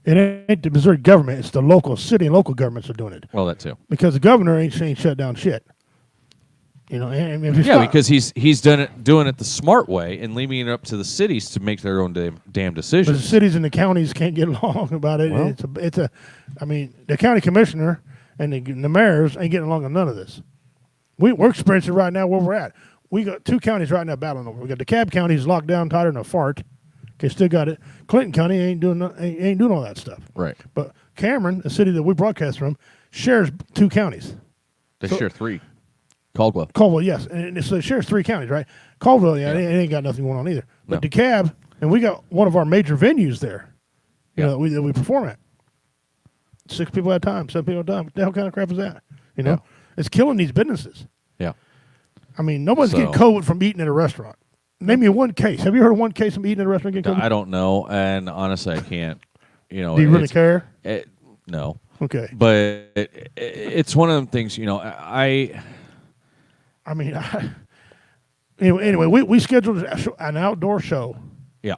It ain't the Missouri government; it's the local city and local governments are doing it Well, that too. because the governor ain't shut down shit. And if you Yeah, stop- because he's doing it the smart way and leaving it up to the cities to make their own damn but the decisions. cities and the counties can't get along about it. Well. I mean, the county commissioner and the mayors ain't getting along on none of this. We're experiencing right now where we're at. We got 2 counties right now battling over. We got DeKalb County is locked down tighter than a fart. Okay, still got it. Clinton County ain't doing all that stuff. Right. But Cameron, the city that we broadcast from, shares 2 counties. They So- share 3. Caldwell. Caldwell, yes, and so it shares 3 counties, right? Caldwell, yeah, Yeah. It ain't got nothing going on either. But No. DeKalb, and we got one of our major venues there. Yeah. That we perform at. 6 people at a time, 7 people at a time. What the hell kind of crap is that? Yeah. It's killing these businesses. Yeah. I mean, nobody's getting So- COVID from eating at a restaurant. Name me one case. Have you heard of one case from eating at a restaurant getting COVID? I don't know, and honestly, I can't. Do you really it's- care? No, Okay. but it's one of them things. I mean, anyway, we scheduled an outdoor show Yeah.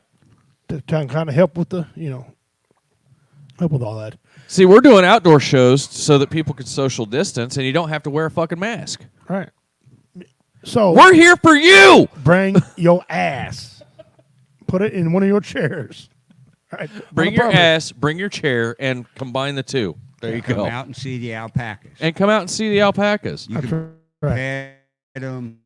to kind of help with help with all that. See, we're doing outdoor shows so that people can social distance, and you don't have to wear a fucking mask. All right. So We're here for you. bring your ass. Put it in one of your chairs. All right. Bring On a your property. ass, bring your chair, and combine the two. There you Come go. out and see the alpacas. And come out and see the alpacas. You That's can right. pet them,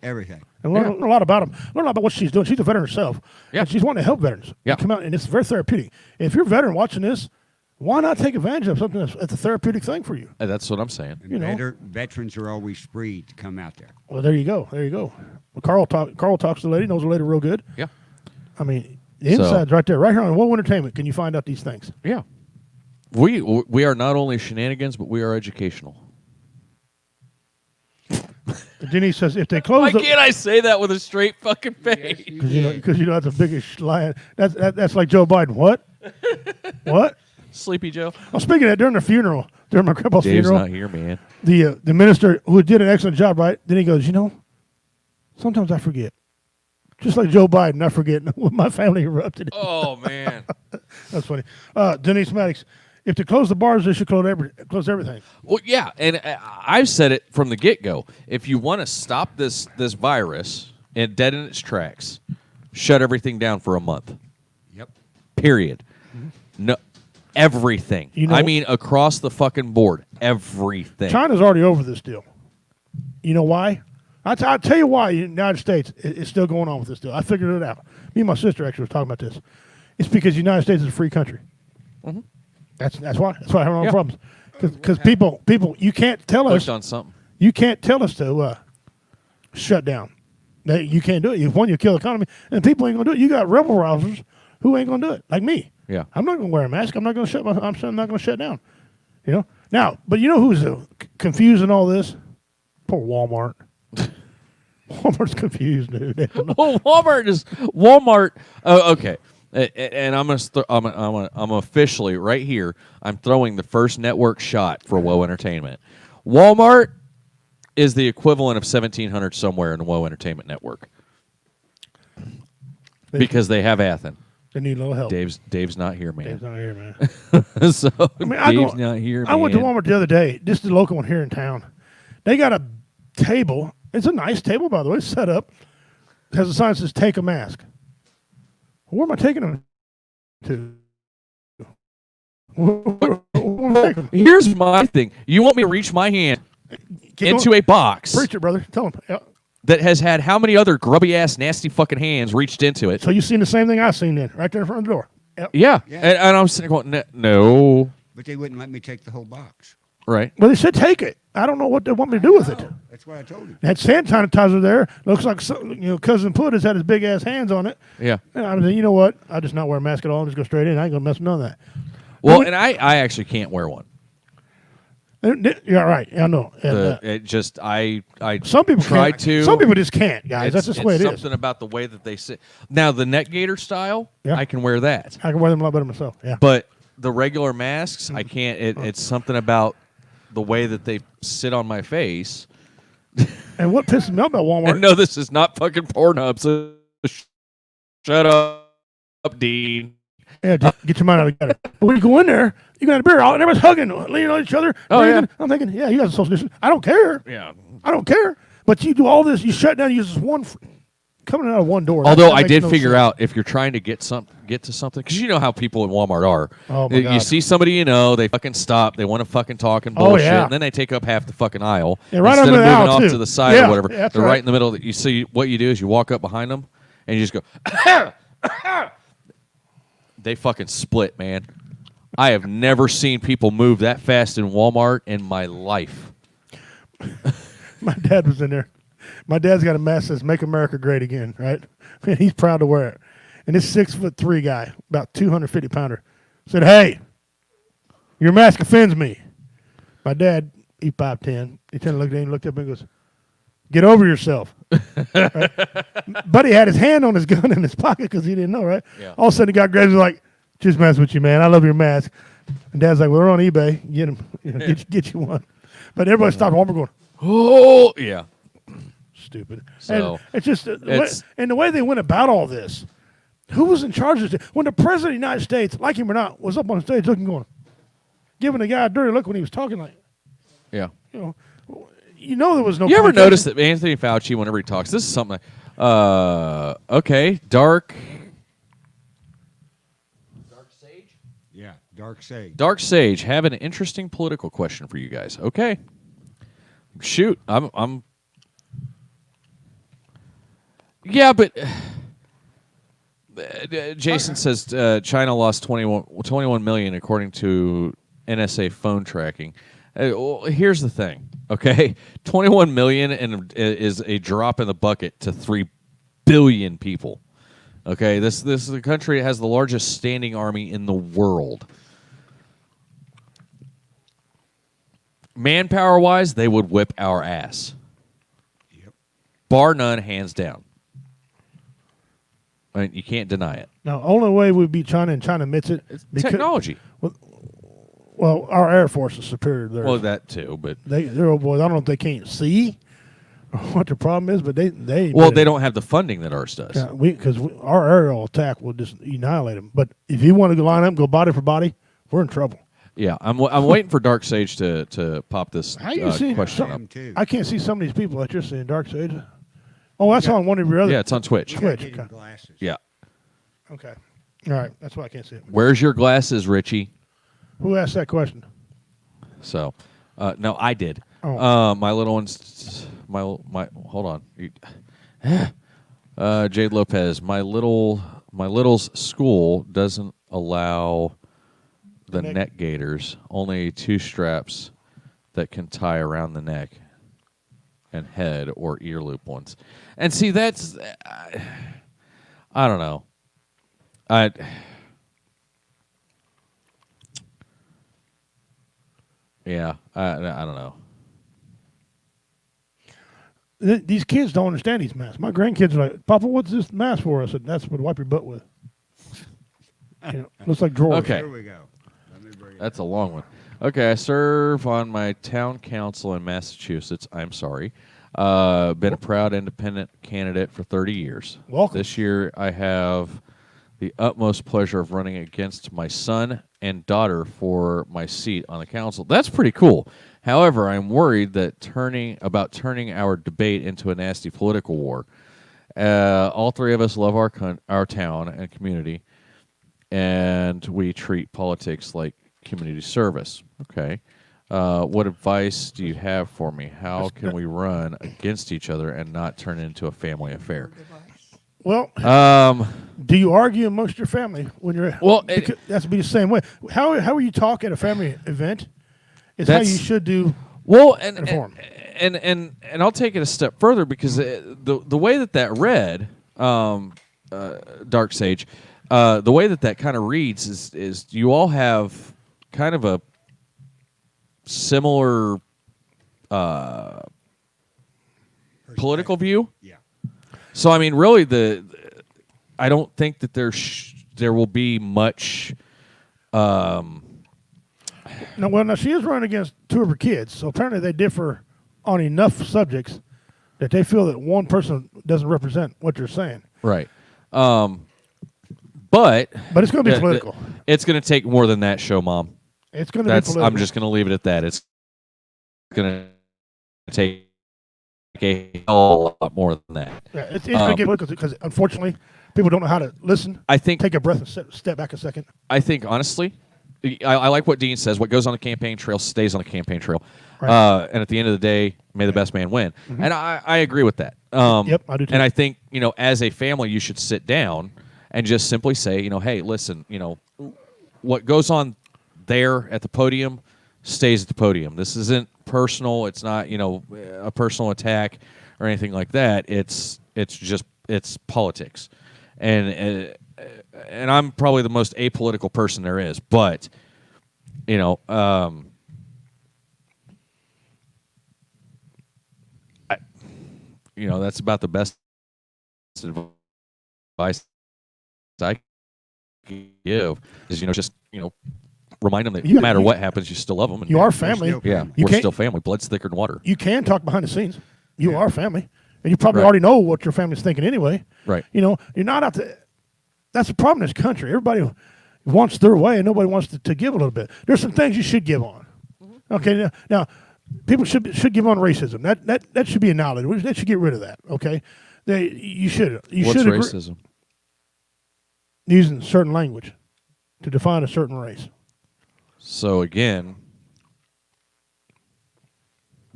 everything. And learn a lot about them. Learn a lot about what she's doing. She's a veteran herself. Yeah. And she's wanting to help veterans. Yeah. Come out, and it's very therapeutic. If you're a veteran watching this, why not take advantage of something that's a therapeutic thing for you? That's what I'm saying. And You know. veterans are always free to come out there. Well, there you go. There you go. Well, Carl talks to the lady, knows the lady real good. Yeah. I mean, the inside's right there. Right here on Whoa Entertainment can you find out these things. Yeah. We are not only shenanigans, but we are educational. Denise says if they close Why can't I say that with a straight fucking face? because you know that's the biggest lie. That's like Joe Biden. What? What? Sleepy Joe. Well, speaking of that, during the funeral, during my grandpa's Dave's funeral, not here, man. the minister who did an excellent job, right? Then he goes, sometimes I forget. Just like Joe Biden, I forget when my family erupted. Oh man. That's funny. Denise Maddox, if they close the bars, they should close everything. Well, yeah, and I've said it from the get-go. If you want to stop this virus and dead in its tracks, shut everything down for a month. Yep. Period. No, everything. You know- I mean, across the fucking board, everything. China's already over this deal. You know why? I'll tell you why the United States is still going on with this deal. I figured it out. Me and my sister actually was talking about this. It's because the United States is a free country. Mm-hmm. That's why. That's why I have no Yeah. problems. Because people, you can't tell us. Clicked on something. You can't tell us to shut down. You can't do it. You kill the economy, and people ain't gonna do it. You got rebel rousers who ain't gonna do it, like me. Yeah. I'm not gonna wear a mask. I'm not gonna I'm not gonna shut down. Now, but you know who's confused in all this? Poor Walmart. Walmart's confused, dude. They don't know. Well, Walmart. Okay, and I'm officially right here. I'm throwing the first network shot for Woe Entertainment. Walmart is the equivalent of 1700 somewhere in the Woe Entertainment Network because they have Athen. They need a little help. Dave's not here, Dave's man. not here, man. So Dave's not here. I went to man. Walmart the other day, just the local one here in town. They got a table. It's a nice table, by the way, set up. It has a sign that says "Take a mask." Where am I taking them to? Where am I taking 'em? Here's my thing. You want me to reach my hand Keep into going. a box Preach it, brother. Tell them. Yeah. that has had how many other grubby ass nasty fucking hands reached into it? So you seen the same thing I seen then, right there in front of the door. Yep. Yeah. Yeah. And I'm sitting there going, no. But they wouldn't let me take the whole box. Right. Well, they said take it. I don't know what they want me to do with it. That's what I told you. They had hand sanitizer there. Looks like Cousin Put has had his big ass hands on it. Yeah. And I was like, you know what? I'll just not wear a mask at all. I'll just go straight in. I ain't gonna mess with none of that. Well, and I actually can't wear one. Yeah, right. I know. And, It just I some people tried can't. to. Some people just can't, guys. That's just the way it it's is. something about the way that they sit. Now the neck gaiter style, Yeah. I can wear that, I can wear them a lot better myself. Yeah. but the regular masks, I can't. It's something about the way that they sit on my face. And what pisses me off about Walmart? And no, this is not fucking Pornhub. So shut up. Dean? Yeah, just get your mind out of the gutter. But when you go in there, you got a beer out, and everybody's hugging, leaning on each other. Oh, breathing. yeah. I'm thinking, yeah, you guys are social distance. I don't care. Yeah. I don't care. But you do all this. You shut down. You use this one coming out of one door. Although that I makes did no figure sense. out if you're trying to get to something, because you know how people in Walmart are. Oh, my You God. see somebody you know, they fucking stop, they want to fucking talk and Oh, bullshit, yeah. and then they take up half the fucking aisle. Yeah, right Instead over of the moving aisle, off too. to the side Yeah, or whatever, yeah, that's they're right. right in the middle. You see what you do is you walk up behind them and you just go. They fucking split, man. I have never seen people move that fast in Walmart in my life. My dad was in there. My dad's got a mask that says "Make America Great Again," right? And he's proud to wear it. And this 6'3" guy, about 250 pounder, said, "Hey, your mask offends me." My dad, he 5'10". He turned and looked at him, looked up and goes, "Get over yourself." Right? Buddy had his hand on his gun in his pocket because he didn't know, right? Yeah. All of a sudden, the guy grabs him like, "Just mess with you, man. I love your mask." And Dad's like, "Well, they're on eBay. Get him, get you one." But everybody stopped Walmart going, Oh, yeah. stupid. So, And it's just the way they went about all this. Who was in charge of this? When the president of the United States, like him or not, was up on stage looking, going, giving the guy a dirty look when he was talking, like, Yeah. you know, there was no. You ever communication. notice that Anthony Fauci, whenever he talks, this is something like, okay, Dark Sage? Yeah, Dark Sage. Dark Sage, have an interesting political question for you guys. Okay. Shoot, I'm yeah, but Jason says China lost 21 million according to NSA phone tracking. Well, here's the thing, okay? 21 million is a drop in the bucket to 3 billion people. Okay, this is the country that has the largest standing army in the world. Manpower wise, they would whip our ass. Yep. Bar none, hands down. I mean, you can't deny it. Now, only way we'd beat China, and China admits it. Technology. Well, our Air Force is superior to theirs. Well, that too, but They're old boys. I don't know if they can't see or what the problem is, but they they don't have the funding that ours does. Yeah, because our aerial attack will just annihilate them. But if you want to line up and go body for body, we're in trouble. Yeah, I'm waiting for Dark Sage to pop this How you see question up. Him too. I can't see some of these people that you're seeing, Dark Sage. Oh, that's on one of your other. Yeah, it's on Twitch. You gotta Twitch, get him okay. glasses. Yeah. Okay. All right. That's why I can't see it. Where's your glasses, Richie? Who asked that question? So, no, I did. Oh. My little one's my hold on. Jade Lopez, my little's school doesn't allow the neck gaiters, only 2 straps that can tie around the neck and head or ear loop ones. And see, that's I don't know. Yeah, I don't know. These kids don't understand these masks. My grandkids are like, "Papa, what's this mask for?" I said, "That's what to wipe your butt with." Looks like drawers. Okay. Here we go. Let me bring it That's a long one. Okay, I serve on my town council in Massachusetts. I'm sorry. Been a proud independent candidate for 30 years. Welcome. This year, I have the utmost pleasure of running against my son and daughter for my seat on the council. That's pretty cool. However, I'm worried that turning our debate into a nasty political war. All 3 of us love our town and community, and we treat politics like community service. Okay. What advice do you have for me? How can we run against each other and not turn it into a family affair? Well, do you argue amongst your family when you're? Well, because it has to be the same way. How you talk at a family event is how you should do. Well, Perform. and I'll take it a step further because the way that read, Dark Sage, the way that kind of reads is you all have kind of a similar political view. Yeah. So I mean, really, I don't think that there will be much. Now she is running against 2 of her kids, so apparently they differ on enough subjects that they feel that one person doesn't represent what you're saying. Right. But it's going to be political. It's going to take more than that, show mom. It's going to be political. I'm just going to leave it at that. It's going to take a whole lot more than that. Yeah, it's going to get political because, unfortunately, people don't know how to listen. I think take a breath and step back a second. I think, honestly, I like what Dean says. What goes on the campaign trail stays on the campaign trail. Right. And at the end of the day, may the best man win. Mm-hmm. And I agree with that. Yep, I do too. And I think, as a family, you should sit down and just simply say, hey, listen, what goes on there at the podium stays at the podium. This isn't personal. It's not, a personal attack or anything like that. It's politics. And I'm probably the most apolitical person there is, but that's about the best advice I can give is just remind them that no matter what happens, you still love them. And you are family. We're still family. Blood's thicker than water. You can talk behind the scenes. You are family, and you probably already know what your family's thinking anyway. Right. You're not out to. That's the problem in this country. Everybody wants their way, and nobody wants to give a little bit. There's some things you should give on. Mm-hmm. Okay. Now, people should give on racism. That should be acknowledged. They should get rid of that. Okay. You should. What's racism? Using certain language to define a certain race. So again,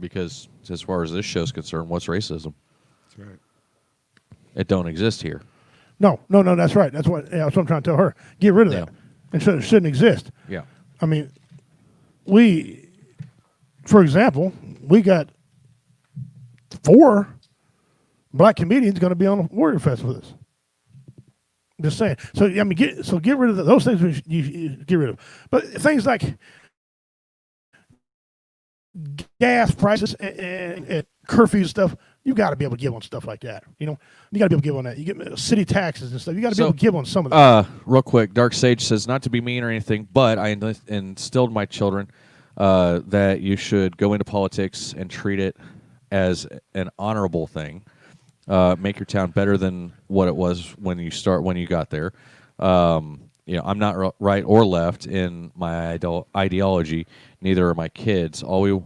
because as far as this show's concerned, what's racism? That's right. It don't exist here. No, that's right. That's what I'm trying to tell her. Get rid of that. And so it shouldn't exist. Yeah. I mean, for example, we got 4 black comedians going to be on the Warrior Fest with us. Just saying. So I mean, get rid of those things. You get rid of, but things like gas prices and curfew stuff, you got to be able to give on stuff like that. You got to be able to give on that. You get city taxes and stuff. You got to be able to give on some of that. Real quick, Dark Sage says, not to be mean or anything, but I instilled in my children that you should go into politics and treat it as an honorable thing. Make your town better than what it was when you got there. I'm not right or left in my ideology. Neither are my kids. All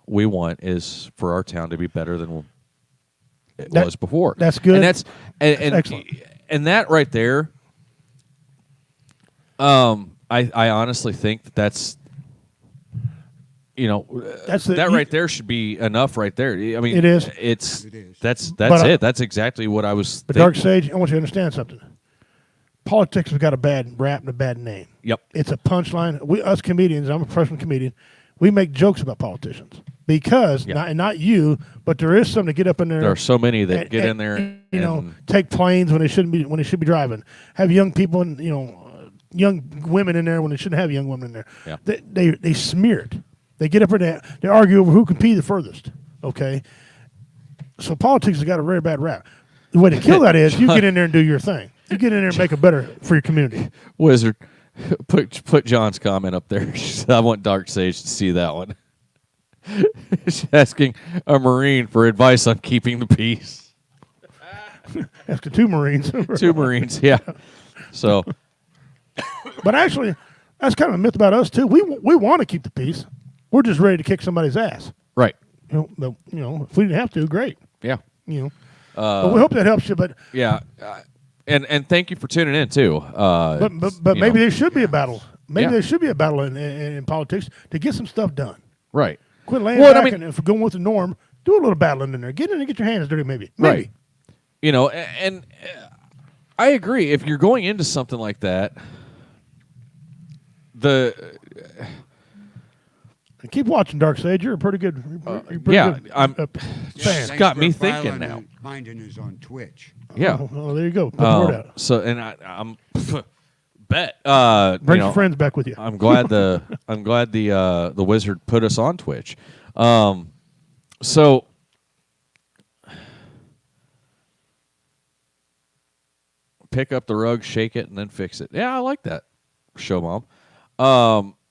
we want is for our town to be better than it was before. That's good. And that's excellent. And that right there. I honestly think that's. Right there should be enough right there. I mean, it is. That's it. That's exactly what I was thinking. Dark Sage, I want you to understand something. Politics has got a bad rap and a bad name. Yep. It's a punchline. Us comedians, I'm a professional comedian, we make jokes about politicians because, not you, but there is some to get up in there. There are so many that get in there and take planes when they should be driving. Have young people and young women in there when they shouldn't have young women in there. Yeah. They smear it. They get up there, they argue over who can pee the furthest, okay? So politics has got a very bad rap. The way to kill that is you get in there and do your thing. You get in there and make it better for your community. Wizard, put John's comment up there. I want Dark Sage to see that one. She's asking a Marine for advice on keeping the peace. Asking 2 Marines. 2 Marines, yeah. So, but actually, that's kind of a myth about us, too. We want to keep the peace. We're just ready to kick somebody's ass. Right. If we didn't have to, great. Yeah. But we hope that helps you. But yeah, and thank you for tuning in too. But maybe there should be a battle. Maybe there should be a battle in politics to get some stuff done. Right. Quit laying back and if we're going with the norm, do a little battling in there. Get in and get your hands dirty. Maybe. Right. And I agree. If you're going into something like that, and keep watching, Dark Sage. You're a pretty good. Good, I'm. Fan. Got me thinking now. Minding is on Twitch. Yeah. Oh, there you go. Put the word out. So, and I'm bet. Bring your friends back with you. I'm glad the wizard put us on Twitch. So. Pick up the rug, shake it, and then fix it. Yeah, I like that, show mom.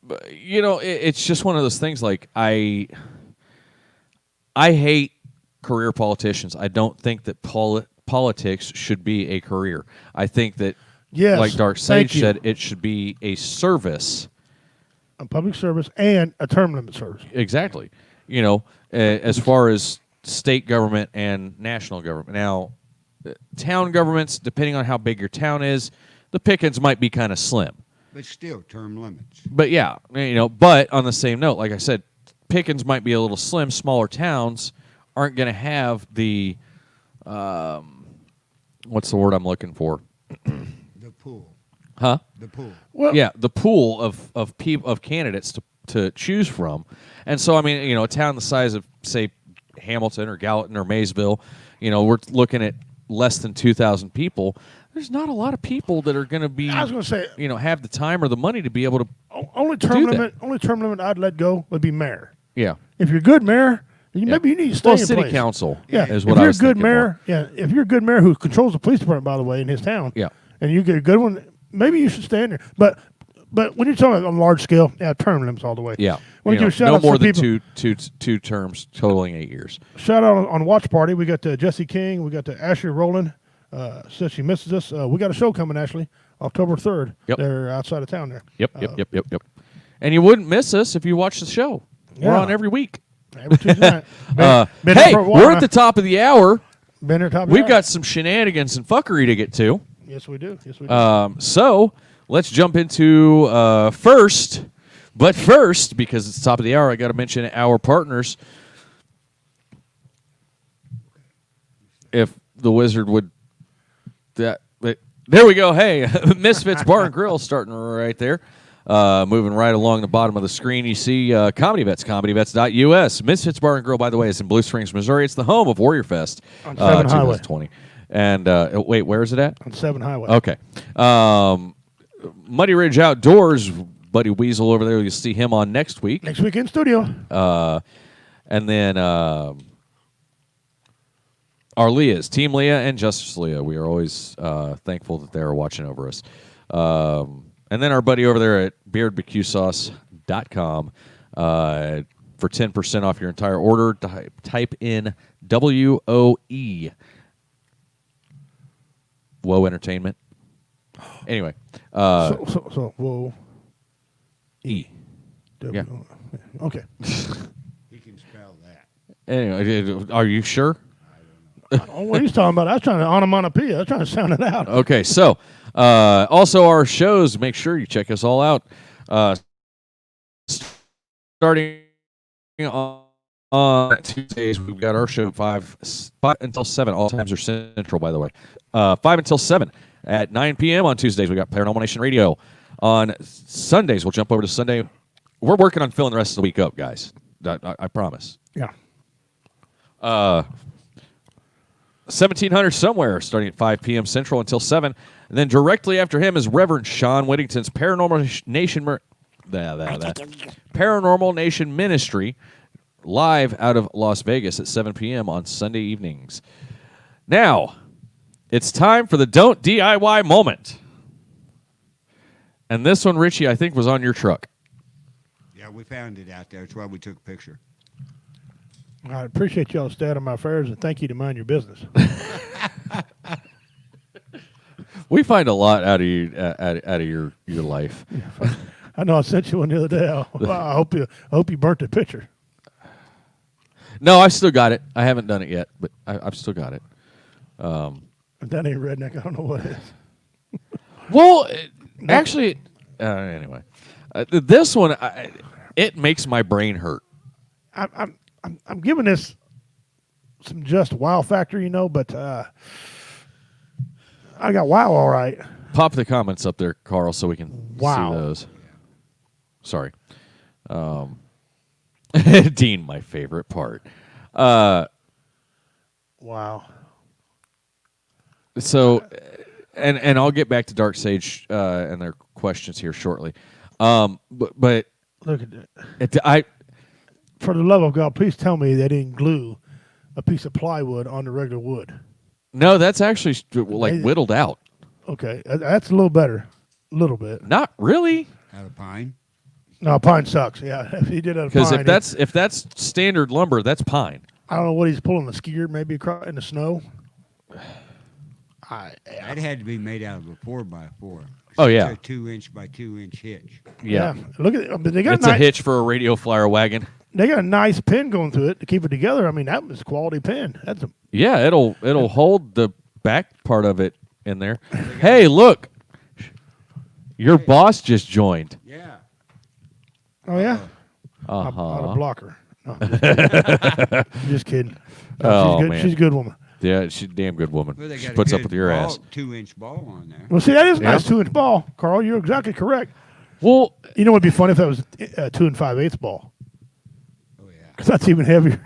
It's just one of those things. Like I hate career politicians. I don't think that politics should be a career. I think that Yes. like Dark Thank Sage you. said, it should be a service. A public service and a term limit service. Exactly. As far as state government and national government. Now, town governments, depending on how big your town is, the pickings might be kind of slim. But still, term limits. But yeah, but on the same note, like I said, pickings might be a little slim. Smaller towns aren't going to have the, what's the word I'm looking for? The pool. Huh? The pool. Well, Yeah, the pool of candidates to choose from. And so, I mean, a town the size of, say, Hamilton or Gallatin or Maysville, we're looking at less than 2,000 people. There's not a lot of people that are going to be, I was going to say, have the time or the money to be able to. only do term that. limit. Only term limit I'd let go would be mayor. Yeah. If you're a good mayor, maybe you need to stay in city place. council. Yeah, is if what you're I was a good thinking mayor, more. if you're a good mayor who controls the police department, by the way, in his town, Yeah. and you get a good one, maybe you should stay in there. But when you're talking on a large scale, term limits all the way. Yeah. Want to give a shout no out to more some than people. two terms totaling 8 years. Shout out on Watch Party. We got Jesse King. We got Ashley Rowland. Says she misses us. We got a show coming, Ashley, October 3rd. Yep. They're outside of town there. Yep. And you wouldn't miss us if you watch the show. We're Yeah. on every week. Every Tuesday night. Been Hey, here for a while we're now. at the top of the hour. Been here top of the We've hour. got some shenanigans and fuckery to get to. Yes, we do. Yes, we do. So let's jump into first. But first, because it's the top of the hour, I got to mention our partners. If the wizard would, there we go. Hey, Misfits Bar and Grill starting right there. Moving right along the bottom of the screen, you see Comedy Vets, comedybets.us. Misfits Bar and Grill, by the way, is in Blue Springs, Missouri. It's the home of Warrior Fest On 7 Highway. 2020. And wait, where is it at? On 7 Highway. Okay. Muddy Ridge Outdoors, Buddy Weasel over there. You'll see him on next week. Next week in studio. And then our Leahs, Team Leah and Justice Leah. We are always thankful that they are watching over us. And then our buddy over there at beardbqsauce.com for 10% off your entire order. Type in WOE. Woe Entertainment. Anyway. So whoa. E. Yeah. Okay. He can spell that. Anyway, are you sure? Oh, what he's talking about? I was trying to onomatopoeia. I was trying to sound it out. Okay, so also our shows, make sure you check us all out. Starting on Tuesdays, we've got our show 5 until 7. All times are central, by the way. 5 until 7 at 9 p.m. on Tuesdays. We got Paranormal Nation Radio. On Sundays, we'll jump over to Sunday. We're working on filling the rest of the week up, guys. I promise. Yeah. 1700 somewhere, starting at 5 p.m. Central until 7. And then directly after him is Reverend Sean Whittington's Paranormal Nation Ministry, live out of Las Vegas at 7 p.m. on Sunday evenings. Now, it's time for the Don't DIY moment. And this one, Richie, I think was on your truck. Yeah, we found it out there. That's why we took a picture. I appreciate y'all staying on my affairs, and thank you to mind your business. We find a lot out of you, out of your life. I know I sent you one the other day. I hope you burnt the picture. No, I still got it. I haven't done it yet, but I've still got it. If that ain't redneck, I don't know what is. Well, actually, anyway, this one it makes my brain hurt. I'm giving this some just wow factor, but I got wow all right. Pop the comments up there, Carl, so we can Wow. see those. Sorry. Dean, my favorite part. Wow. So, and I'll get back to Dark Sage and their questions here shortly. But Look at that. I For the love of God, please tell me they didn't glue a piece of plywood on the regular wood. no, that's actually like whittled out. Okay, that's a little better. A little bit. Not really, Out of pine. No, pine sucks. Yeah, if he did it, because if that's standard lumber, that's pine. I don't know what he's pulling the skier maybe across in the snow. That had to be made out of a 4x4. Oh, yeah. It's a 2-inch by 2-inch hitch. Yeah. Look at it. They got It's a hitch for a radio flyer wagon. They got a nice pin going through it to keep it together. I mean, that was a quality pin. That's a Yeah, it'll hold the back part of it in there. Hey, look. Your boss just joined. Yeah. oh yeah. Uh-huh. Not a blocker. No, just kidding. No, Oh, she's good. man. She's a good woman. Yeah, she's a damn good woman. Well, they She got puts a up good with your ass. 2-inch ball on there. Well, see, that is a Yeah. nice 2-inch ball, Carl. You're exactly correct. Well, You know, it'd be funny if that was a 2 5/8 ball, Oh, yeah. because that's even heavier.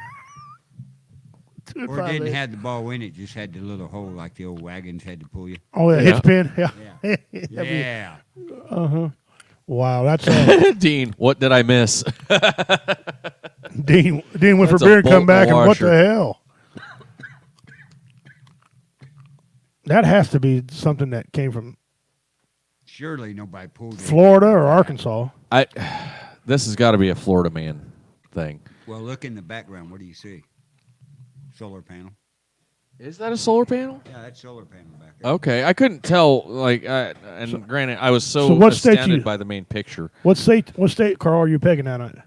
2 Or it didn't 5/8. have the ball in it, just had the little hole like the old wagons had to pull you. Oh yeah, Yeah. hitch pin. Yeah. Yeah. Yeah. Wow, that's Dean, what did I miss? Dean. Dean went That's for a beer and come bolt back, and what washer. the hell? That has to be something that came from Surely nobody pulled it. Florida or Arkansas. This has got to be a Florida man thing. Well, look in the background. What do you see? Solar panel. Is that a solar panel? Yeah, that's solar panel back there. Okay, I couldn't tell. Granted, I was so what state astounded you- by the main picture. What state, Carl, are you pegging that on?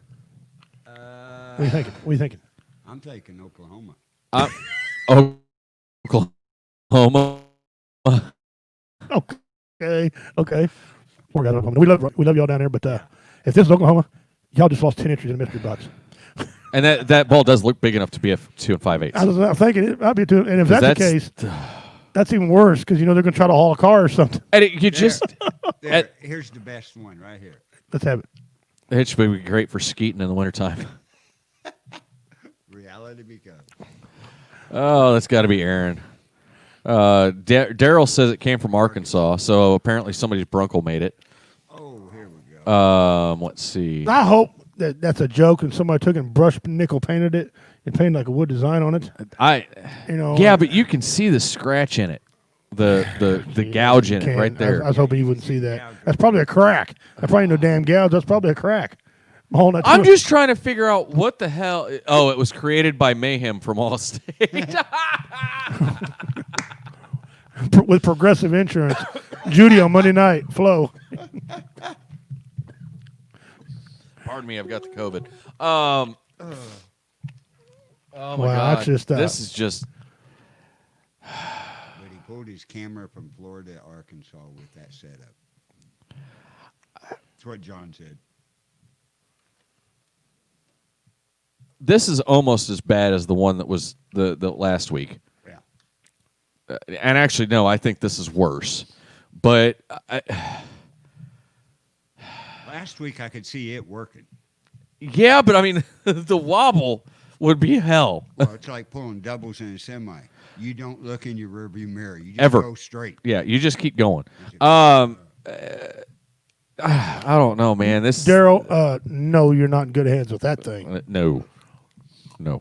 What are you thinking? What are you thinking? I'm taking Oklahoma. Oklahoma. Okay. Poor guys, Oklahoma. We love y'all down there, but if this is Oklahoma, y'all just lost 10 inches in mystery box. And that ball does look big enough to be a 2 5/8. I was thinking it might be 2, and if that's the case, that's- that's even worse because they're going to try to haul a car or something. And you just There, here's the best one right here. Let's have it. it should be great for skeeting in the wintertime. Reality becomes. Oh, that's got to be Aaron. Daryl says it came from Arkansas, so apparently somebody's Bronco made it. Oh, here we go. Let's see. I hope that's a joke and somebody took and brushed nickel painted it and painted like a wood design on it. Yeah, but you can see the scratch in it, the gouge in it right there. I was hoping you wouldn't see that. That's probably a crack. That's probably no damn gouge. That's probably a crack. I'm just trying to figure out what the hell. Oh, it was created by Mayhem from Allstate. with Progressive Insurance. Judy on Monday night. Flo. Pardon me, I've got the COVID. Oh my Wow, God, that's just, this is just. But he pulled his camera from Florida to Arkansas with that setup. That's what John said. This is almost as bad as the one that was the last week. Yeah. And actually, no, I think this is worse. But Last week I could see it working. yeah, but I mean, the wobble would be hell. Well, it's like pulling doubles in a semi. You don't look in your rearview mirror. You just Ever. go straight. Yeah, you just keep going. I don't know, man. This Daryl, no, you're not in good hands with that thing. No.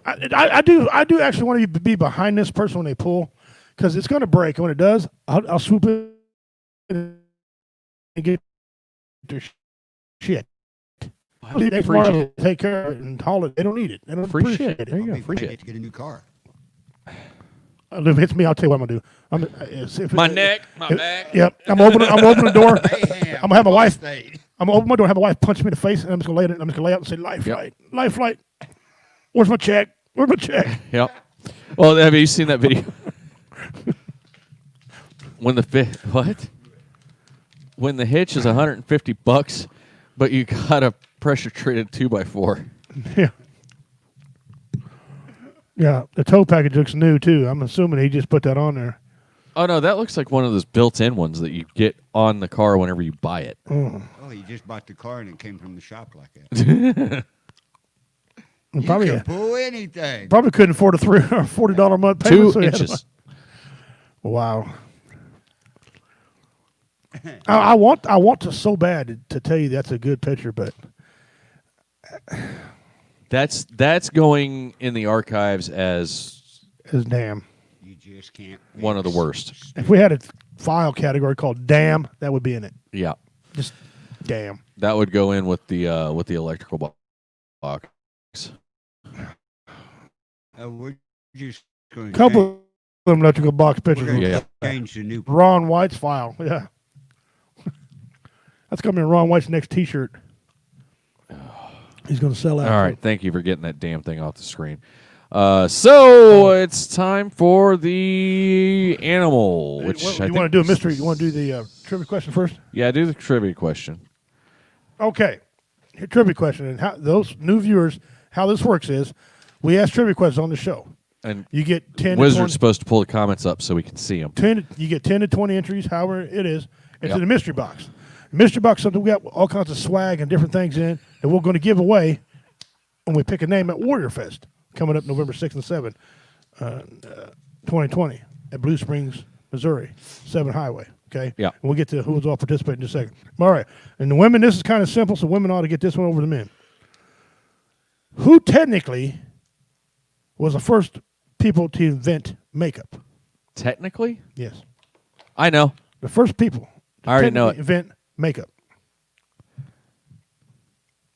I do actually want to be behind this person when they pull because it's going to break. And when it does, I'll swoop in and get their shit. They tomorrow take care of it and haul it. They don't need it. They don't Free appreciate shit. it. There you go. Maybe Free I shit. get to get a new car. If it hits me, I'll tell you what I'm gonna do. My neck, my back. Yep. I'm gonna open the door. Mayhem. I'm gonna have my wife. State. I'm gonna open my door, have my wife punch me in the face, and I'm just gonna lay it. I'm just gonna lay out and say, "Life flight, life flight. Where's my check? Where's my check?" Yep. Well, have you seen that video? When When the hitch is $150, but you got a pressure treated 2x4. Yeah. Yeah. The tow package looks new too. I'm assuming he just put that on there. Oh no, that looks like one of those built-in ones that you get on the car whenever you buy it. Oh, you just bought the car and it came from the shop like that. You Probably can pull anything. probably couldn't afford a $40 a month payment. 2 so he had to inches. Wow. I want to so bad to tell you that's a good picture, but That's going in the archives as it's damn. You just can't. one of the worst. If we had a file category called "damn," that would be in it. Yeah, Just damn. that would go in with the electrical box. We're just going to Couple electrical box We're pictures. going to Yeah. change the new. Ron White's file. Yeah. That's going to be Ron White's next T-shirt. He's going to sell out. All right, thank you for getting that damn thing off the screen. So it's time for the animal. Which What, I you think, want to do a mystery? You want to do the trivia question first? Yeah, do the trivia question. Okay. Here, trivia question. And how those new viewers, how this works is we ask trivia questions on the show. And You get 10 to Wizard's 20, supposed to pull the comments up so we can see them. 10 you get 10 to 20 entries, however it is, into Yep. the mystery box. The mystery box is something we got all kinds of swag and different things in that we're going to give away when we pick a name at Warrior Fest coming up November 6th and 7th, 2020 at Blue Springs, Missouri, 7 Highway. Okay? Yeah. And we'll get to who's all participating in a second. All right. And the women, this is kind of simple, so women ought to get this one over the men. Who technically was the first people to invent makeup? Technically, Yes. I know. The first people to I already know technically invent makeup.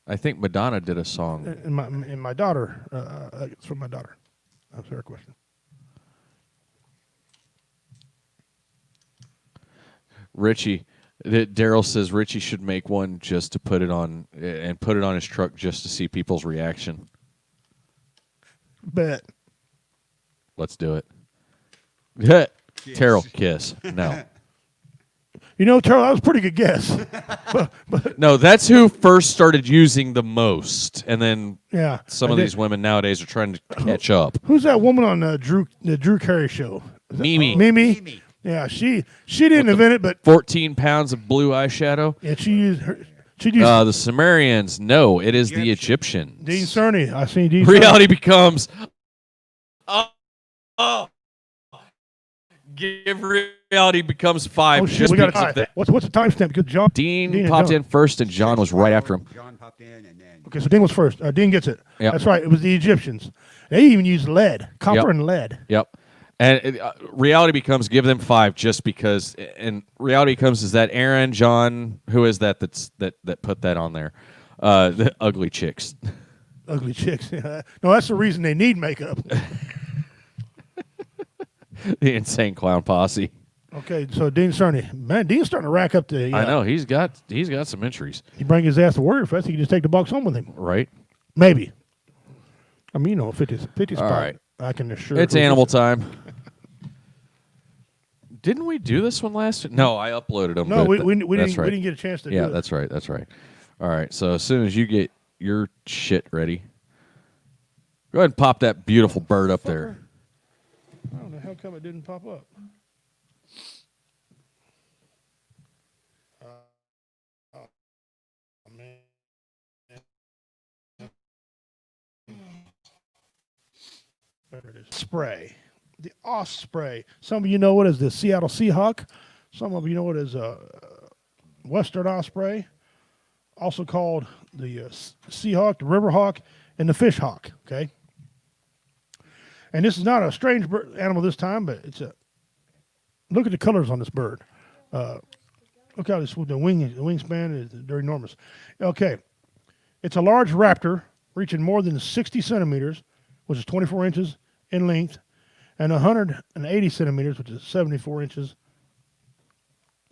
I think Madonna did a song. And my daughter, it's from my daughter. That's her question. Richie, Daryl says Richie should make one just to put it on and put it on his truck just to see people's reaction. Bet. Let's do it. Terrell, kiss. No. You know, Terrell, that was a pretty good guess. No, that's who first started using the most. And then Yeah. some of And these women nowadays are trying to catch up. Who's that woman on the Drew Carey show? Is that- Mimi. Mimi. Yeah, she didn't invent it, but 14 pounds of blue eyeshadow. yeah, she used her. She used The Sumerians. No, it is the Egyptians. Dean Cerny. I seen Dean. Cerny. Reality becomes. Oh. Give reality becomes 5. Oh shit, just we got because a of tie. that. What's the timestamp? Because John Dean and popped John. in first, and John was right after him. John popped in, and then Okay, so Dean was first. Dean gets it. Yep. That's right. It was the Egyptians. They even used lead, copper, Yep. and lead. Yep. And reality becomes give them 5 just because. And reality becomes is that Aaron, John, who is that that put that on there? The ugly chicks. Ugly chicks. No, that's the reason they need makeup. The insane clown posse. Okay, so Dean Cerny. Man, Dean's starting to rack up the. I know he's got some entries, He bring his ass to Warrior Fest. He can just take the box home with him. right? Maybe. I mean, 50 spot. right. I can assure. It's animal time. Didn't we do this one last? No, I uploaded them. No, but we that's didn't. right. We didn't get a chance to. Yeah, do it. that's right. That's right. All right. So as soon as you get your shit ready, go ahead and pop that beautiful bird up there. I don't know how come it didn't pop up. Man. There it is. Spray. The Osprey. Some of you know it as the Seattle Seahawk. Some of you know it as a Western Osprey. Also called the Seahawk, the Riverhawk, and the Fishhawk. Okay. And this is not a strange animal this time, but it's a. Look at the colors on this bird. Look how this the wingspan is. They're enormous. Okay, it's a large raptor reaching more than 60 centimeters, which is 24 inches in length, and 180 centimeters, which is 71 inches.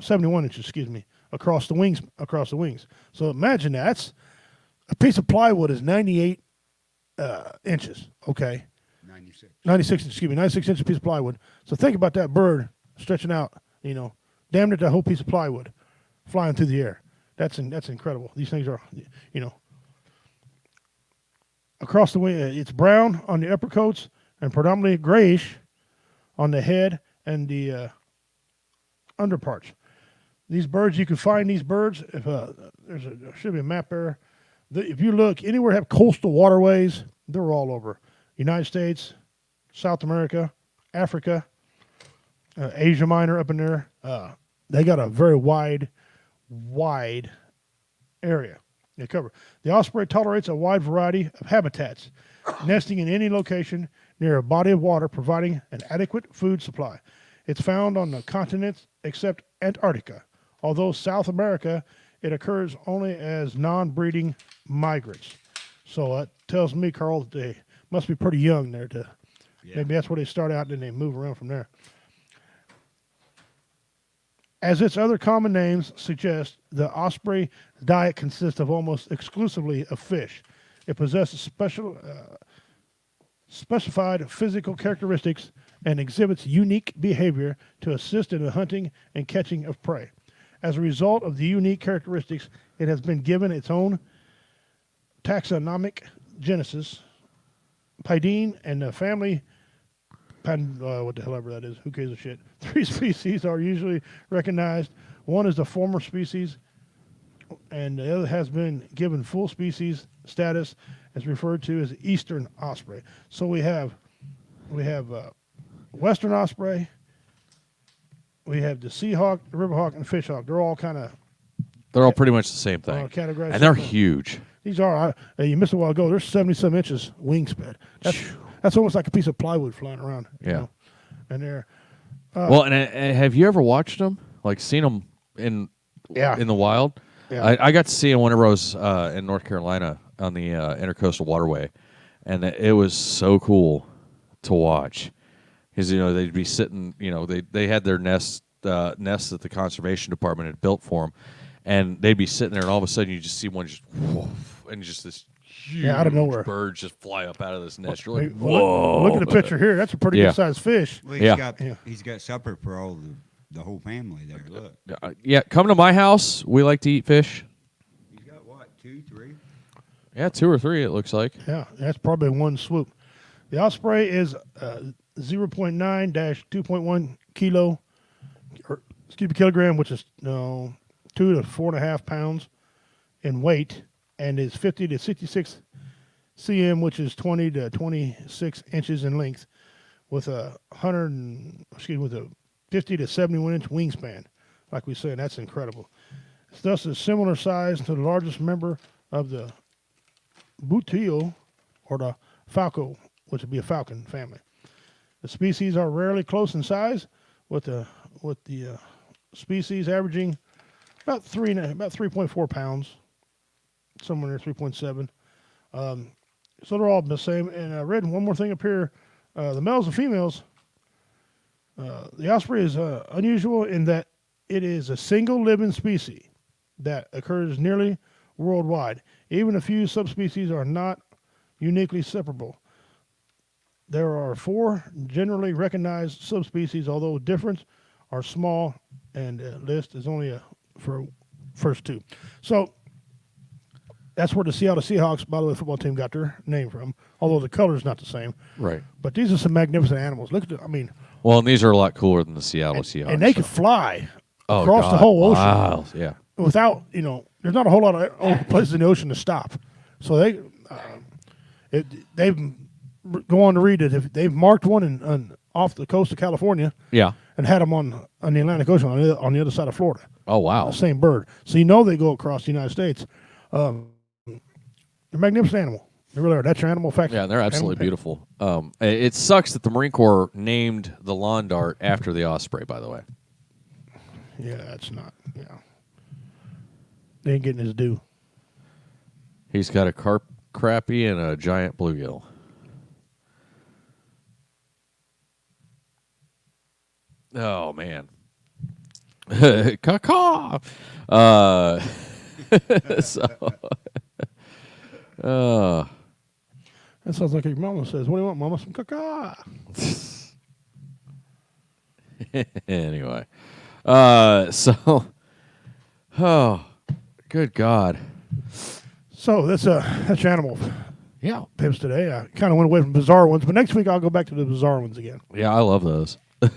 Excuse me, across the wings. So imagine that's a piece of plywood is 98 inches. Okay. 96 inches piece of plywood. So think about that bird stretching out, damn near that whole piece of plywood flying through the air. That's incredible. These things are, across the wing, it's brown on the upper coats and predominantly grayish on the head and the underparts. These birds, you can find these birds, if there should be a map there. If you look, anywhere have coastal waterways, they're all over. United States, South America, Africa, Asia Minor up in there. They got a very wide area they cover. The osprey tolerates a wide variety of habitats, nesting in any location near a body of water, providing an adequate food supply. It's found on the continents except Antarctica. Although South America, it occurs only as non-breeding migrants. So that tells me, Carl, that they must be pretty young there to Yeah. Maybe that's where they start out, and then they move around from there. As its other common names suggest, the osprey diet consists of almost exclusively of fish. It possesses specified physical characteristics and exhibits unique behavior to assist in the hunting and catching of prey. As a result of the unique characteristics, it has been given its own taxonomic genesis. Pidine and the family, what the hell ever that is, who gives a shit? 3 species are usually recognized. One is the former species, and the other has been given full species status, as referred to as eastern osprey. So we have western osprey, we have the seahawk, the riverhawk, and fishhawk. They're all kind of They're all pretty much the same thing, categorized. and they're huge. These are, you missed a while ago, they're 70-some inches wingspan. That's almost like a piece of plywood flying around. Yeah. You know? And they're... Well, and have you ever watched them? Like seen them in the wild? Yeah. I got to see them whenever I was in North Carolina on the Intercoastal Waterway, and it was so cool to watch. Because they'd be sitting, they had their nests that the conservation department had built for them, and they'd be sitting there, and all of a sudden you just see one just woof, and just this huge out of nowhere bird just fly up out of this nest. You're like, Well, whoa! look at the picture here. That's a pretty Yeah. good sized fish. Well, he's got supper for all the whole family there. Look. Yeah, come to my house. We like to eat fish. He's got what, 2, 3? Yeah, 2 or 3. It looks like. Yeah, that's probably one swoop. The osprey is 0.9-2.1 kilogram, which is 2 to 4.5 pounds in weight, and is 50 to 66 cm, which is 20 to 26 inches in length, with a 50 to 71 inch wingspan. Like we said, that's incredible. It's thus a similar size to the largest member of the buteo, or the falco, which would be a falcon family. The species are rarely close in size, with the species averaging about 3.4 pounds, somewhere near 3.7. So they're all the same. And I read one more thing up here: the males and females. The osprey is unusual in that it is a single living species that occurs nearly worldwide. Even a few subspecies are not uniquely separable. There are 4 generally recognized subspecies, although different are small, and list is only for first 2. So that's where the Seattle Seahawks, by the way, football team got their name from, although the color is not the same. Right. But these are some magnificent animals. Look at Well, and these are a lot cooler than the Seattle Seahawks. and they can fly Oh, across the God. whole ocean. Wow. Yeah. Without, there's not a whole lot of places in the ocean to stop. So they've go on to read that if they've marked one off the coast of California Yeah. and had them on the Atlantic Ocean on the other side of Florida. Oh, wow. The same bird. So they go across the United States. They're a magnificent animal. They really are. That's your animal fact. Yeah, they're absolutely beautiful. It sucks that the Marine Corps named the lawn dart after the osprey, by the way. Yeah, that's not. Yeah, they ain't getting his due. He's got a crappie and a giant bluegill. Oh, man. Caw-caw! So... That sounds like your mama says, "What do you want, mama? Some caca." Anyway, oh, good God. So that's your animal Yeah. pimps today. I kind of went away from bizarre ones, but next week I'll go back to the bizarre ones again. Yeah, I love those. I'm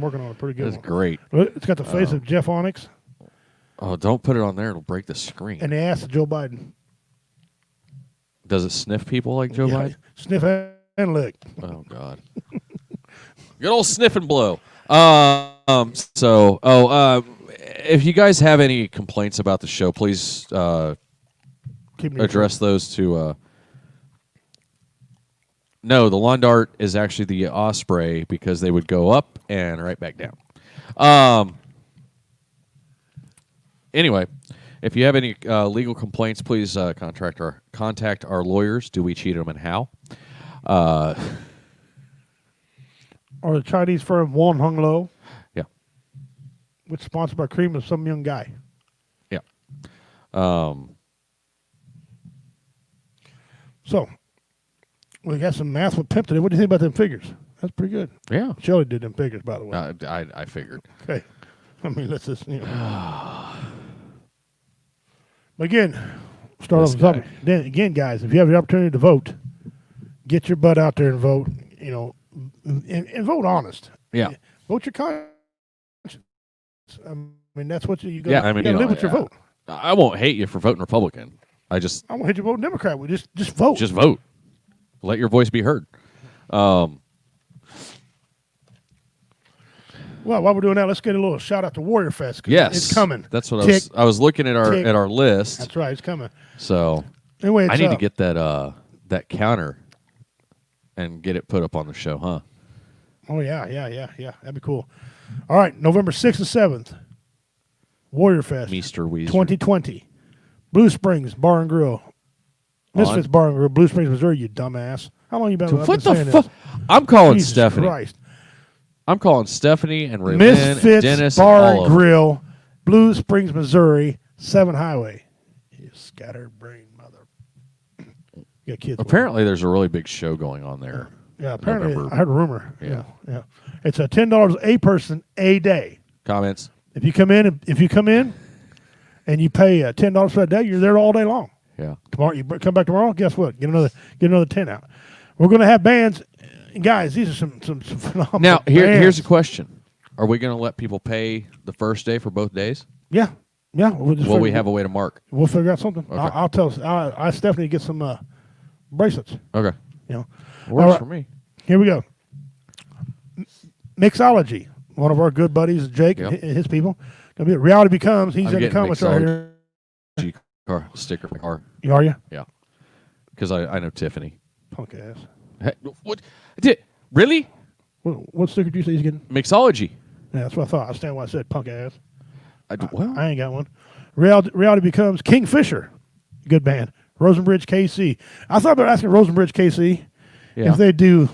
working on a pretty good That's one. great. It's got the face of Jeff Onyx, Oh, don't put it on there. It'll break the screen. and the ass of Joe Biden. Does it sniff people like Joe Biden? Sniff and lick. Oh, God. Good old sniff and blow. If you guys have any complaints about the show, please Keep me address those to... No, the lawn dart is actually the osprey because they would go up and right back down. Anyway, if you have any legal complaints, please contact our lawyers. Do we cheat them and how? or the Chinese firm Wan Hung Lo, Yeah. which is sponsored by Cream of some young guy. Yeah. So, we got some math with Pimp today. What do you think about them figures? That's pretty good. Yeah. Shelley did them figures, by the way. I figured. Okay. I mean, let's just, But again, start off This with something. guy. Then again, guys, if you have the opportunity to vote, get your butt out there and vote. And vote honest. Yeah. Vote your conscience. I mean, that's what you got. Yeah, I mean, you gotta you know, live with your yeah. vote. I won't hate you for voting Republican. I won't hit you vote Democrat. We just vote. just vote. Let your voice be heard. Well, while we're doing that, let's get a little shout out to Warrior Fest. Yes, it's coming. That's what I was looking at our list. That's right, it's coming. So Anyway, I need to get that counter and get it put up on the show, huh? Oh yeah. That'd be cool. All right, November 6th and 7th, Warrior Fest, Meester Weezer. 2020, Blue Springs Bar and Grill, Misfits Bar and Grill, Blue Springs, Missouri. You dumbass! How long you been? What the fuck? I'm calling Jesus Stephanie. Christ. I'm calling Stephanie and Raylene Misfits and Dennis Bar and and all of them. Grill, Blue Springs, Missouri, 7 Highway. You scattered brain mother. You got kids. Apparently, there's a really big show going on there. Yeah, apparently November. I heard a rumor. Yeah. Yeah. It's a $10 a person a day. Comments? If you come in and you pay $10 for that day, you're there all day long. Yeah. Tomorrow, you come back tomorrow. Guess what? Get another 10 out. We're going to have bands, guys. These are some phenomenal. Now, bands. here's a question: are we going to let people pay the first day for both days? Yeah. Will we have a way to mark? We'll figure out something. Okay. I'll tell. I Stephanie get some bracelets. Okay. Works Works for me. Here we go. Mixology. One of our good buddies, Jake, Yep. and his people. Gonna be Reality Becomes. He's I'm in the getting comments right Mixology. here. Car sticker for car. Are you? Yeah. Because I know Tiffany. Punk ass. Hey, what? Really? What sticker do you say he's getting? Mixology. Yeah, that's what I thought. I understand why I said punk ass. Well, I ain't got one. Reality Becomes Kingfisher. Good band. Rosenbridge KC. I thought about asking Rosenbridge KC yeah. if they do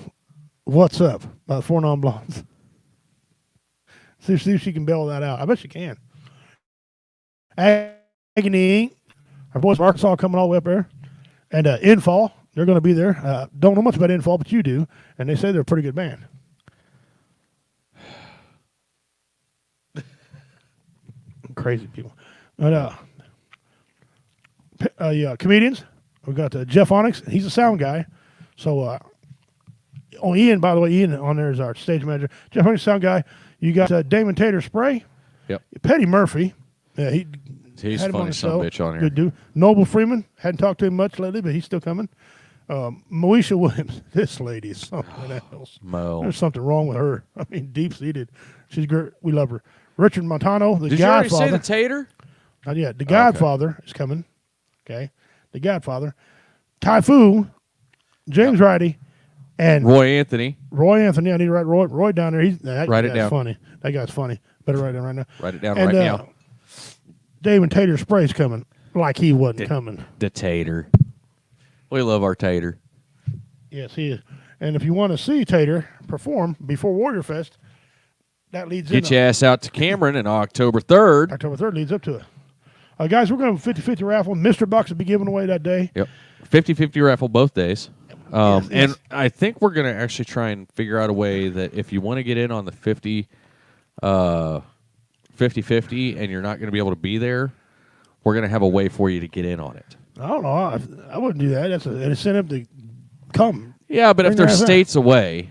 What's Up by the Four Non Blondes. See if she can bail that out. I bet she can. Agony Inc. Our boys from Arkansas coming all the way up there. And Infall. They're going to be there. Don't know much about Infall, but you do. And they say they're a pretty good band. Crazy people. But, comedians. We've got Jeff Onyx. He's a sound guy. So, Ian, by the way, Ian on there is our stage manager. Jeff Onyx, sound guy. You got Damon Tater Spray. Yep. Petty Murphy. He's had him on funny the son show. of a bitch on here. Good dude. Noble Freeman. Hadn't talked to him much lately, but he's still coming. Moesha Williams. This lady is something else. Mo. There's something wrong with her. I mean, deep-seated. She's great. We love her. Richard Montano, the Did you already Godfather. say the tater? Not yet. The Godfather is coming. Okay. The Godfather. Typhoon, James Ridey, and Roy Anthony. Roy Anthony. I need to write Roy down there. Write it guy's down. funny. That guy's funny. Better write it down right now. Write it down And, right now. Damon Tater Spray's coming like he wasn't coming. The tater. We love our tater. Yes, he is. And if you want to see Tater perform before Warrior Fest, that leads Get your ass out to Cameron on October 3rd. October 3rd leads up to it. Guys, we're going to have a 50-50 raffle. Mystery Box will be given away that day. Yep. 50-50 raffle both days. Yes. And I think we're going to actually try and figure out a way that if you want to get in on the 50-50 and you're not going to be able to be there, we're going to have a way for you to get in on it. I don't know. I wouldn't do that. That's an incentive to come. Yeah, but if Bring they're your ass out. states away,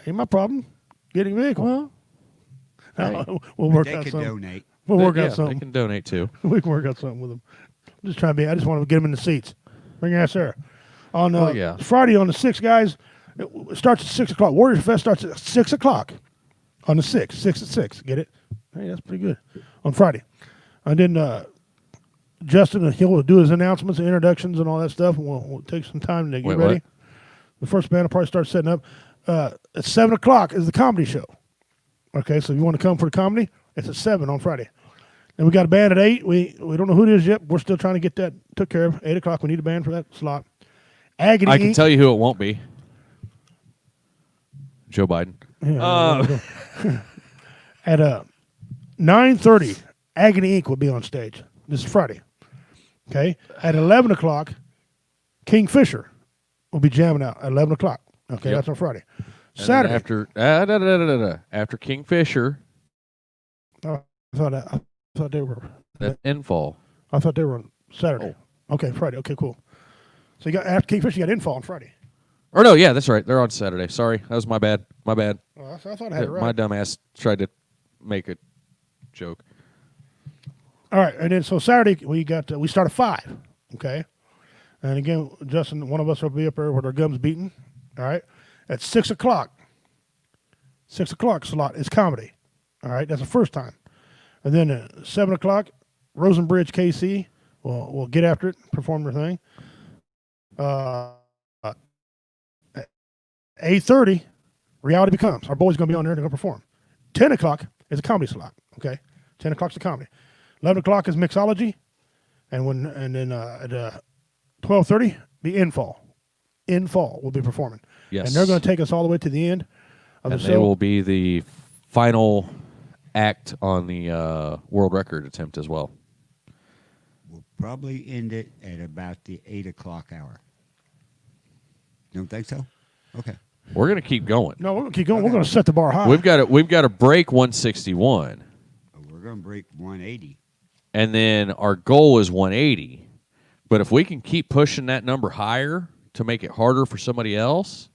Ain't my problem. Getting a vehicle. well, We'll work They out could something. donate. We'll work yeah, out something. they can donate too. We can work out something with them. I'm just trying to be. I just want to get them in the seats. Bring your ass there. On yeah. Friday on the 6th, guys, it starts at 6 o'clock. Warriors Fest starts at 6 o'clock on the 6th. 6 at 6. Get it? Hey, that's pretty good. On Friday. And then Justin, he'll do his announcements and introductions and all that stuff. And we'll take some time to get Wait, ready. what? The first band will probably start setting up. At 7 o'clock is the comedy show. Okay, so if you want to come for the comedy, it's at 7 on Friday. Then we got a band at 8. We don't know who it is yet. We're still trying to get that took care of. 8 o'clock, we need a band for that slot. Agony I can Inc. tell you who it won't be. Joe Biden. Yeah, at 9:30, Agony Inc. will be on stage. This is Friday. Okay. At 11 o'clock, Kingfisher will be jamming out at 11 o'clock. Okay, Yep. that's on Friday. And Saturday. after Kingfisher, I thought they were. that infall. I thought they were on Saturday. Okay, Friday. Okay, cool. So you got after Kingfisher, you got Infall on Friday. Or no, yeah, that's right. They're on Saturday. Sorry, that was my bad. My bad. Oh, I thought I had it right. My dumb ass tried to make a joke. All right, and then so Saturday we start at 5. Okay, and again, Justin, one of us will be up there with our gums beaten. All right, at 6 o'clock. 6 o'clock slot is comedy. All right, that's the first time, and then at 7 o'clock, Rosenbridge KC will get after it, perform their thing. 8:30, Reality Becomes. Our boys going to be on there. They're going to perform. 10 o'clock is a comedy slot. Okay, 10 o'clock is a comedy. 11 o'clock is mixology, and then at 12:30 be Infall. Infall will be performing. Yes, and they're going to take us all the way to the end of the show. They will be the final act on the world record attempt as well. We'll probably end it at about the 8 o'clock hour. Don't think so? Okay. We're going to keep going. No, we're going to keep going. We're going to set the bar high. We've got to break 161. We're going to break 180. And then our goal is 180. But if we can keep pushing that number higher to make it harder for somebody else.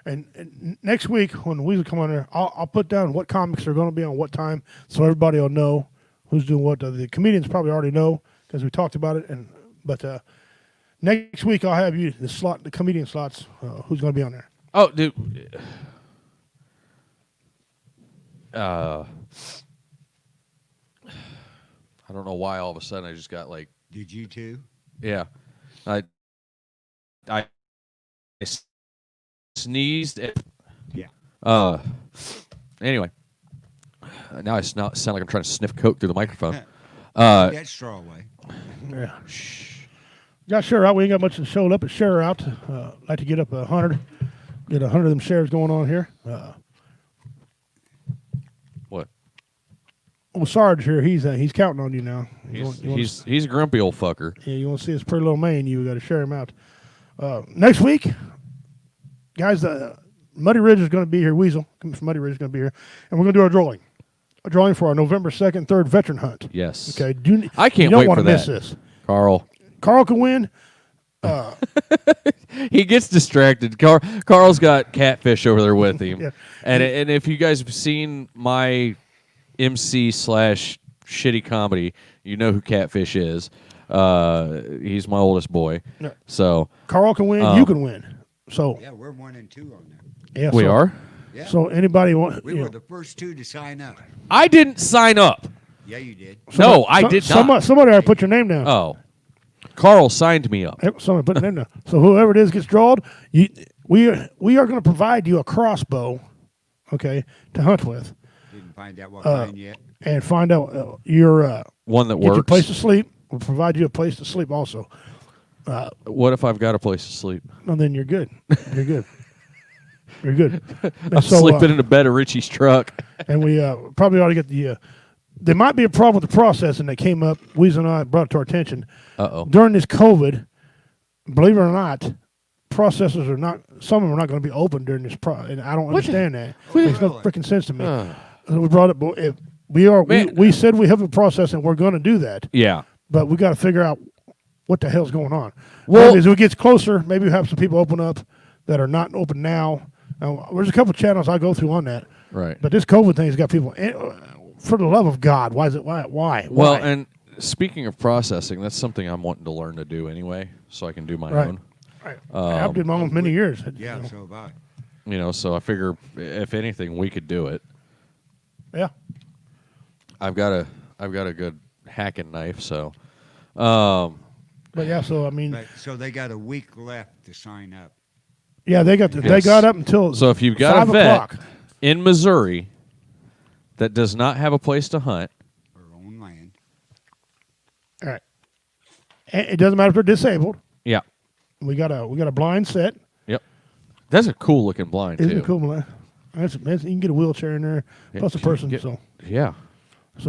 And next week when we come on there, I'll put down what comics are going to be on what time, so everybody will know who's doing what. The comedians probably already know because we talked about it. But next week I'll have you the comedian slots. Who's going to be on there? Oh, dude. I don't know why all of a sudden I just got like. Did you too? Yeah, I sneezed. Yeah. Anyway, now I sound like I'm trying to sniff coke through the microphone. That straw away. Yeah. Got share out. We ain't got much to show up, but share out. Like to get up 100. Get 100 of them shares going on here. What? Well, Sarge here, he's counting on you now. He's a grumpy old fucker. Yeah, you want to see his pretty little mane, you got to share him out. Next week, guys, Muddy Ridge is going to be here. Weasel coming from Muddy Ridge is going to be here. And we're going to do our drawing. A drawing for our November 2nd, 3rd veteran hunt. Yes. Okay. I can't you don't wait want for to miss that. this. Carl can win. He gets distracted. Carl's got Catfish over there with him. Yeah. And if you guys have seen my MC / shitty comedy, you know who Catfish is. He's my oldest boy. Yeah. So Carl can win. You can win. So Yeah, we're 1 and 2 on there. yeah, we are. Yeah. So anybody want? We were the first 2 to sign up. I didn't sign up. Yeah, you did. No, I did not. Somebody ought to put your name down. Oh, Carl signed me up. Somebody put your name down. So whoever it is gets drawed. We are going to provide you a crossbow, okay, to hunt with, Didn't find out what kind yet. and find out your One that get your works. place to sleep. We'll provide you a place to sleep also. What if I've got a place to sleep? And then you're good. You're good. You're good. I'm And so, sleeping in the bed of Richie's truck. and we probably ought to get the. There might be a problem with the processing that came up. Weasel and I brought it to our attention. Uh-oh. During this COVID, believe it or not, processors are not. Some of them are not going to be open during this. And I don't understand that. Makes no freaking sense to me. So we brought it. If we said we have a process and we're going to do that. Yeah. But we got to figure out what the hell's going on. Well, as it gets closer, maybe we have some people open up that are not open now. Now there's a couple channels I go through on that. Right. But this COVID thing has got people. For the love of God, why is it? Why? Well, and speaking of processing, that's something I'm wanting to learn to do anyway, so I can do my own. Right. I've been my own many years. Yeah, so have I. You know, so I figure if anything, we could do it. Yeah. I've got a good hacking knife, so. But yeah, so I mean, But, so they got a week left to sign up. yeah, they got they got up until So if you've got 5 a vet o'clock. in Missouri that does not have a place to hunt, Or own land. All right. And it doesn't matter if they're disabled. yeah, We got a blind set. yep, That's a cool looking blind Isn't too. it cool, man? You can get a wheelchair in there, Yeah, plus a you can person. get- So Yeah.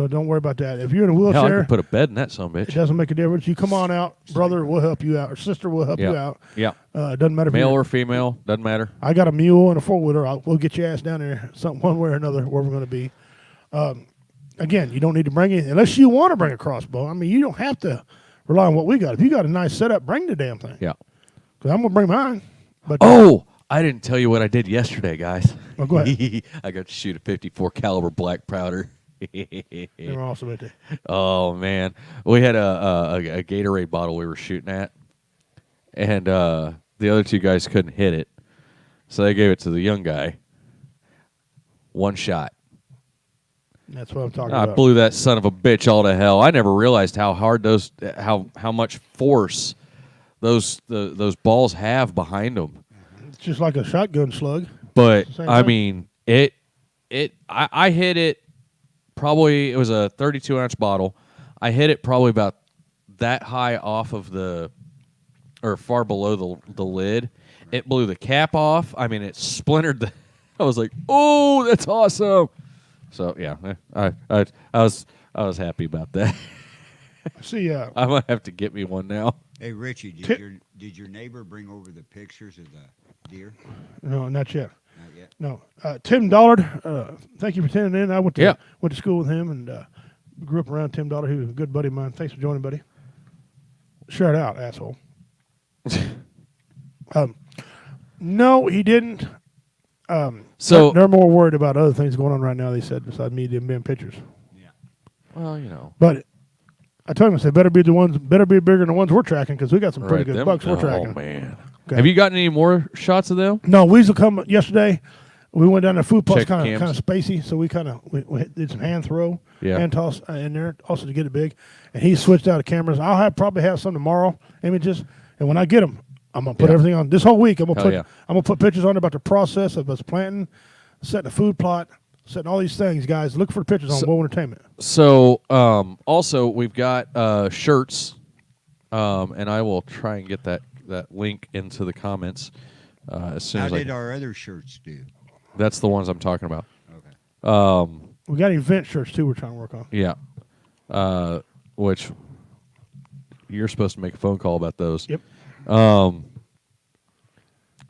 don't worry about that. If you're in a Hell, I wheelchair, could put a bed in that son of a it bitch. doesn't make a difference. You come on out, brother. We'll help you out, or sister will help you out. Yeah. It doesn't matter if Male you're- or female, doesn't matter. I got a mule and a 4-wheeler. We'll get your ass down there, one way or another, where we're going to be. Again, you don't need to bring it unless you want to bring a crossbow. I mean, you don't have to rely on what we got. If you got a nice setup, bring the damn thing. Yeah. Because I'm going to bring mine. But Oh, I didn't tell you what I did yesterday, guys. Oh, go ahead. I got to shoot a 54 caliber black powder. they were awesome right there. Oh man, we had a Gatorade bottle we were shooting at, and the other two guys couldn't hit it, so they gave it to the young guy. One shot. That's what I'm talking I about. blew that son of a bitch all to hell. I never realized how hard how much force those balls have behind them. It's just like a shotgun slug. But Same I thing. mean, I hit it. Probably it was a 32-ounce bottle. I hit it probably about that high off of or far below the lid. It blew the cap off. I mean, it splintered the. I was like, oh, that's awesome. So yeah, I was happy about that. See, I might have to get me one now. Hey, Richie, did your neighbor bring over the pictures of the deer? no, not yet. Not yet. No, Tim Dollard. Thank you for tuning in. I went to Yeah. school with him and grew up around Tim Dollard. He was a good buddy of mine. Thanks for joining, buddy. Shout out, asshole. No, he didn't. So they're more worried about other things going on right now. They said besides me being pictures. Yeah. well, you know, But I told him, I said, better be bigger than the ones we're tracking because we got some pretty right, good them- bucks we're oh tracking. man, Okay. have you gotten any more shots of them? No, Weasel come yesterday. We went down to food plus Check kind cams. of spacey, so we we did some hand throw, Yeah. hand toss in there also to get it big. And he switched out the cameras. Probably have some tomorrow images, and when I get them, I'm gonna put Yeah. everything on. This whole week, I'm Hell gonna yeah. put pictures on there about the process of us planting, setting a food plot, setting all these things. Guys, look for the pictures on Woe Entertainment. So also we've got shirts, and I will try and get that link into the comments as soon How as I. did our other shirts do? That's the ones I'm talking about. Okay. We got event shirts too. We're trying to work on. Yeah, which you're supposed to make a phone call about those. Yep.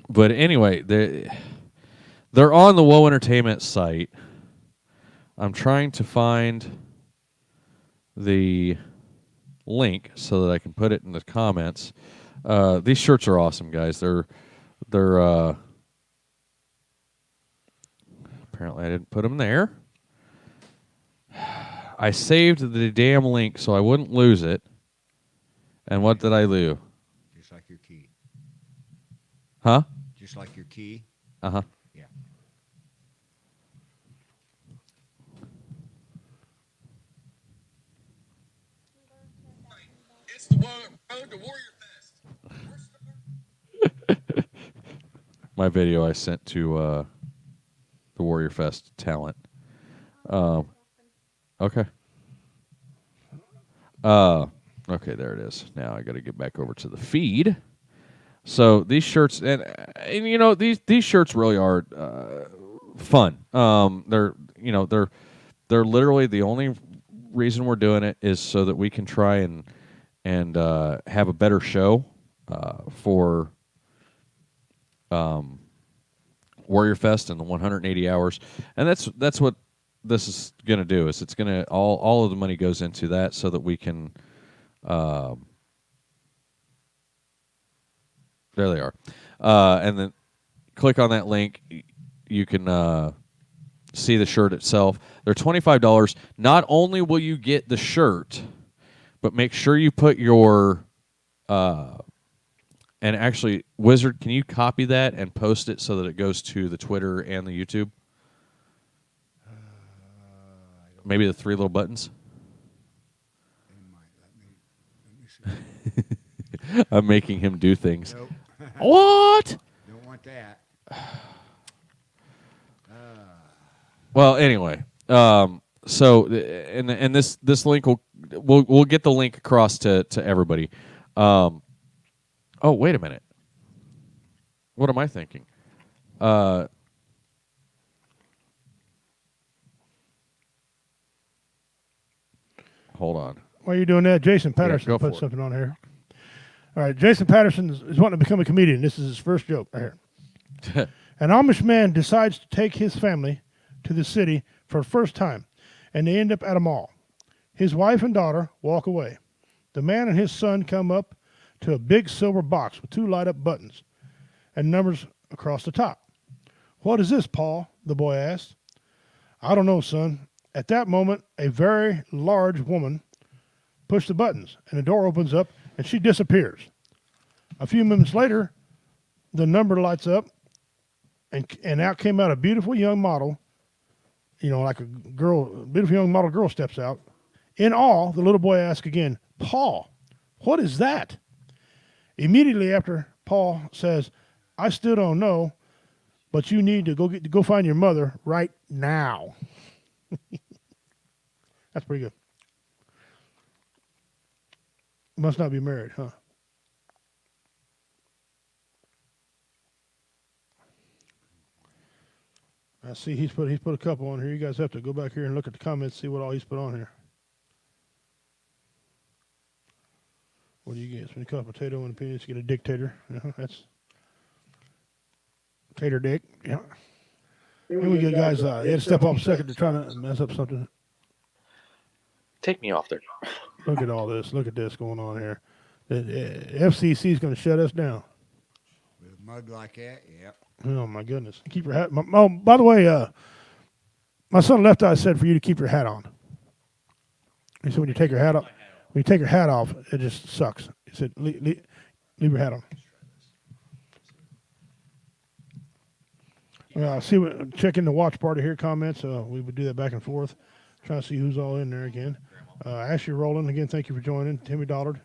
But anyway, they're on the Woe Entertainment site. I'm trying to find the link so that I can put it in the comments. These shirts are awesome, guys. They're apparently I didn't put them there. I saved the damn link so I wouldn't lose it. And what did I do? Just like your key. Huh? Just like your key. Uh-huh. Yeah. It's the road to Warrior Fest. My video I sent to the Warrior Fest talent. Okay. Okay, there it is. Now I got to get back over to the feed. So these shirts and you know these shirts really are fun. They're literally the only reason we're doing it is so that we can try and have a better show for Warrior Fest and the 180 hours, and that's what this is going to do. Is it's going to all of the money goes into that so that we can. There they are, and then click on that link. You can see the shirt itself. They're $25. Not only will you get the shirt, but make sure you put your and actually, Wizard, can you copy that and post it so that it goes to the Twitter and the YouTube? Maybe the three little buttons. Let me see. I'm making him do things. Nope. What? Don't want that. Well, anyway, so and this link we'll get the link across to everybody. Oh, wait a minute. What am I thinking? hold on. While you're doing that, Jason Patterson go put for it. something on here. All right, Jason Patterson is wanting to become a comedian. This is his first joke right here. An Amish man decides to take his family to the city for the first time, and they end up at a mall. His wife and daughter walk away. The man and his son come up to a big silver box with 2 light-up buttons and numbers across the top. "What is this, Paul?" the boy asked. "I don't know, son." At that moment, a very large woman pushed the buttons, and the door opens up, and she disappears. A few minutes later, the number lights up, and out came out a beautiful young model, like a beautiful young model girl steps out. In awe, the little boy asks again, "Paul, what is that?" Immediately after, Paul says, "I still don't know, but you need to go find your mother right now." That's pretty good. Must not be married, huh? I see he's put a couple on here. You guys have to go back here and look at the comments, see what all he's put on here. What do you get? When you cut a potato and a penis, you get a dictator. That's tater dick. Yeah. Then we get guys. You had to step off a second to try to mess up something. Take me off there. Look at all this. Look at this going on here. The FCC is going to shut us down. With a mug like that, yep. Oh my goodness! Keep your hat. Oh, by the way, my son Left Eye said for you to keep your hat on. He said when you take your hat off, it just sucks. He said leave your hat on. Check in the watch party here comments. We would do that back and forth, trying to see who's all in there again. Ashley Rowland again. Thank you for joining. Timmy Dollard,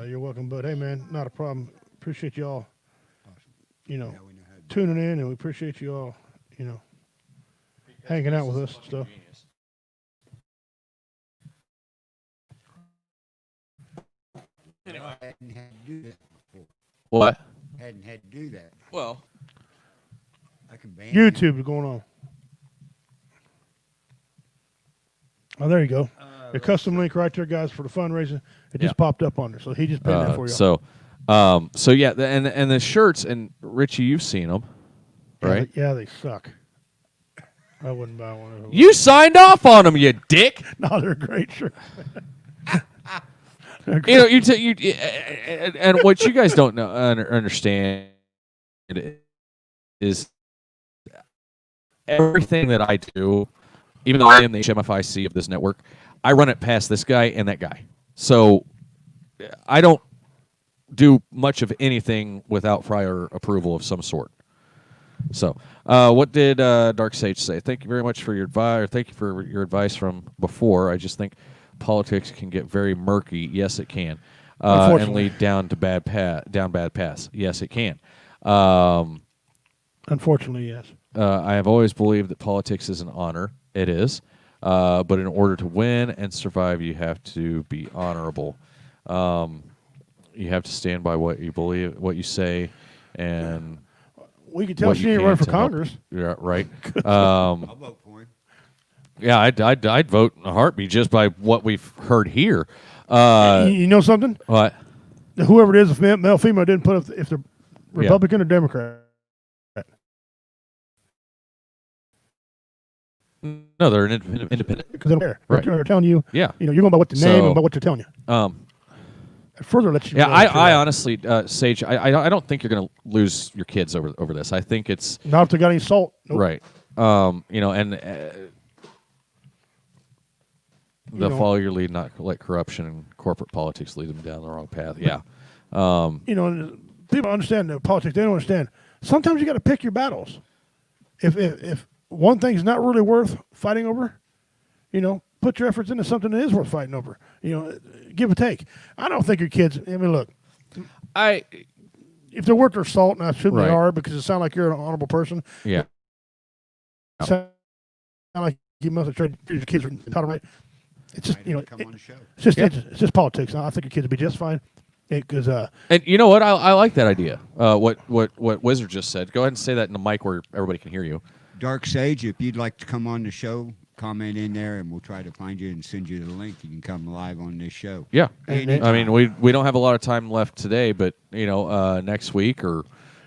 you're welcome. But hey, man, not a problem. Appreciate you all. Tuning in, and we appreciate you all, hanging out with us and stuff. I hadn't had to do that before. What? Hadn't had to do that. Well, I can ban YouTube is going on. Oh, there you go. The custom link right there, guys, for the fundraiser. It just popped up on there, so he just pinned that for you. So yeah, and the shirts, and Richie, you've seen them, right? Yeah, they suck. I wouldn't buy one of them. You signed off on them, you dick. No, they're great shirts. And what you guys don't know understand is everything that I do, even though I am the HMFIC of this network, I run it past this guy and that guy. So I don't do much of anything without prior approval of some sort. So, what did Dark Sage say? Thank you very much for your advice. Thank you for your advice from before. I just think politics can get very murky. Yes, it can, and lead down to bad paths. Yes, it can. Unfortunately, yes. I have always believed that politics is an honor. It is, but in order to win and survive, you have to be honorable. You have to stand by what you believe, what you say, and we can tell she ain't running for Congress. Yeah, right. I'll vote for him. Yeah, I'd vote in a heartbeat just by what we've heard here. You know something? What? Whoever it is, if male, female, didn't put up if they're Republican or Democrat. No, they're independent. Because they don't care. Right. They're telling you. Yeah. You're going by what the name and by what they're telling you. Further lets you. Yeah, I honestly, Sage, I don't think you're going to lose your kids over this. I think it's not if they got any salt. Nope. Right. They'll follow your lead, not let corruption and corporate politics lead them down the wrong path. Yeah. People understand the politics. They don't understand. Sometimes you got to pick your battles. If one thing's not really worth fighting over, put your efforts into something that is worth fighting over. Give and take. I don't think your kids. I mean, look. If they're worth their salt, and I assume they are, because it sounds like you're an honorable person. Yeah. It sounds like you must have treated your kids right. It's just Come on the show. it's just politics. I think your kids will be just fine. Because And you know what? I like that idea. What Wizard just said. Go ahead and say that in the mic where everybody can hear you. Dark Sage, if you'd like to come on the show, comment in there, and we'll try to find you and send you the link. You can come live on this show. Yeah. Anytime. I mean, we don't have a lot of time left today, but next week or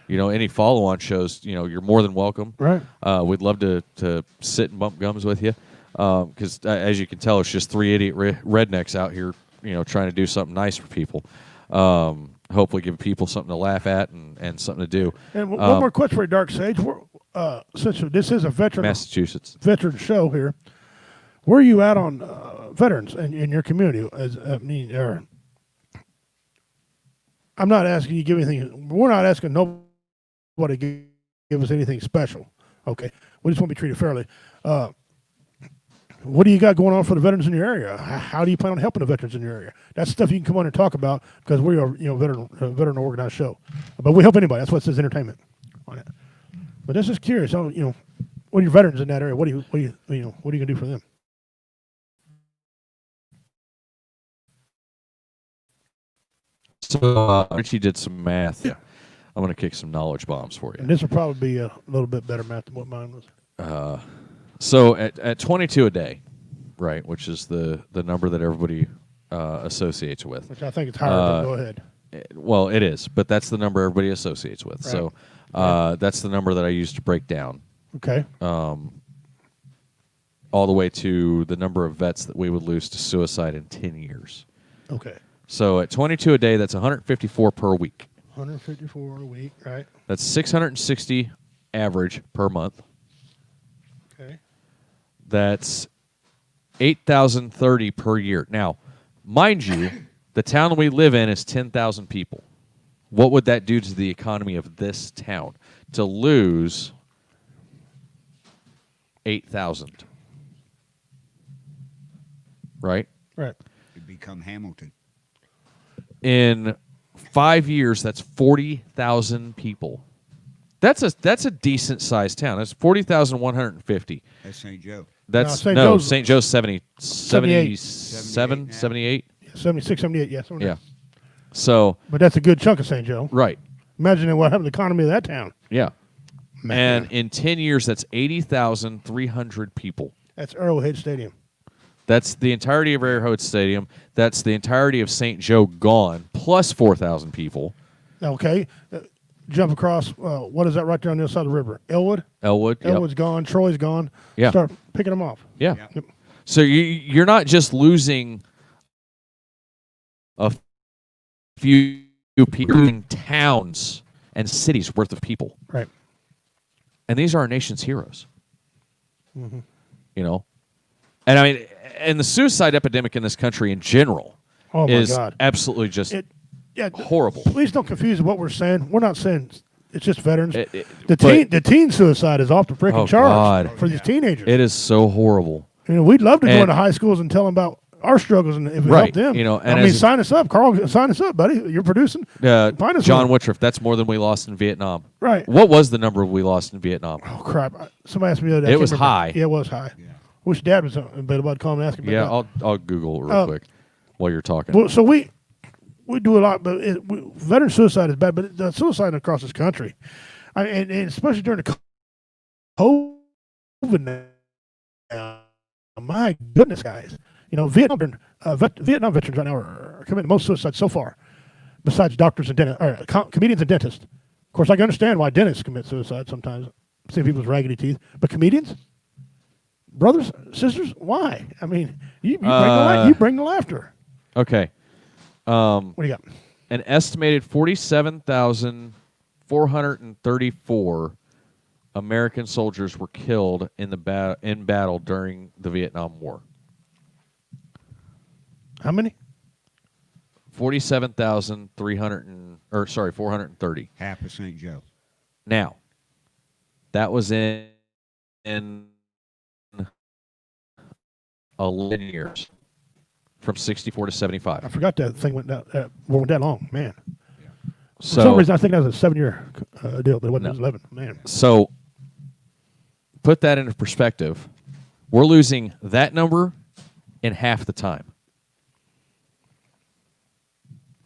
any follow-on shows, you're more than welcome. right. We'd love to sit and bump gums with you, because as you can tell, it's just three idiot rednecks out here, trying to do something nice for people. Hopefully, give people something to laugh at and something to do. And one more question for you, Dark Sage. Since this is a Massachusetts. veteran show here, where are you at on veterans in your community? I'm not asking you to give anything. We're not asking nobody to give us anything special. Okay, we just want to be treated fairly. What do you got going on for the veterans in your area? How do you plan on helping the veterans in your area? That's stuff you can come on and talk about because we are veteran organized show. But we help anybody. That's what says entertainment on it. But this is curious. What are your veterans in that area? What are you gonna do for them? So Richie did some math. Yeah. I'm going to kick some knowledge bombs for you. And this will probably be a little bit better math than what mine was. So at 22 a day, right, which is the number that everybody associates with. Which I think is higher, but go ahead. Well, it is, but that's the number everybody associates with. Right. So that's the number that I use to break down Okay. all the way to the number of vets that we would lose to suicide in 10 years. Okay. So at 22 a day, that's 154 per week. 154 a week, right? That's 660 average per month. Okay. That's 8,030 per year. Now, mind you, the town we live in is 10,000 people. What would that do to the economy of this town to lose 8,000? Right? Right. To become Hamilton. In 5 years, that's 40,000 people. That's a decent sized town. That's 40,150. That's St. Joe. That's No, St. Joe's 70, 78. 77, 78. 76, 78, yeah. Yeah. So, But that's a good chunk of St. Joe. right. Imagine what happened to the economy of that town. Yeah. Man. And in 10 years, that's 80,300 people. That's Arrowhead Stadium. That's the entirety of Arrowhead Stadium. That's the entirety of St. Joe gone, plus 4,000 people. Okay. Jump across, what is that right there on the other side of the river? Elwood? Elwood. Yep. Elwood's gone. Troy's gone. Yeah. Start picking them off. Yeah. Yep. So you're not just losing a few people, you're losing towns and cities worth of people. Right. And these are our nation's heroes. Mm-hmm. And I mean, and the suicide epidemic in this country in general Oh, my is God. absolutely just horrible. Please don't confuse what we're saying. We're not saying it's just veterans. But The teen suicide is off the freaking Oh, charge God. for these teenagers. it is so horrible. We'd love to go And- into high schools and tell them about our struggles and if we Right. help them. And I mean, as- sign us up, Carl. Sign us up, buddy. You're producing. Find us John one. Woodruff, that's more than we lost in Vietnam. Right. What was the number we lost in Vietnam? Oh crap! Somebody asked me the other day. I It can't was remember. high. Yeah, it was high. Yeah. Wish Dad was available. I'd call him and ask him. Yeah, about I'll Google it real quick while you're talking. Well, so we do a lot, but veteran suicide is bad. But the suicide across this country, and especially during the COVID now, my goodness, guys, Vietnam veterans right now are committing most suicides so far, besides doctors and dentists, or comedians and dentists. Of course, I can understand why dentists commit suicide sometimes, seeing people's raggedy teeth, but comedians. Brothers, sisters, why? I mean, you bring the laughter. Okay. What do you got? An estimated 47,434 American soldiers were killed in in battle during the Vietnam War. How many? 430. Half of St. Joe. Now, that was in 11 years, from 64 to 75. I forgot that thing went that long, man. For So, some reason, I think that was a 7-year deal, but it wasn't. It was 11, man. So, put that into perspective. We're losing that number in half the time.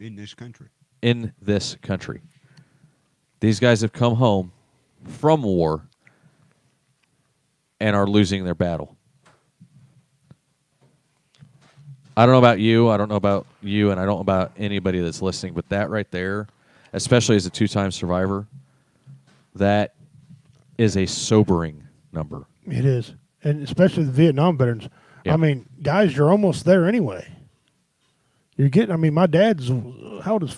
in this country. In this country. These guys have come home from war and are losing their battle. I don't know about you. I don't know about you, and I don't know about anybody that's listening, but that right there, especially as a two-time survivor, that is a sobering number. It is, and especially the Vietnam veterans. Yeah. I mean, guys, you're almost there anyway. You're getting. I mean, my dad's how old is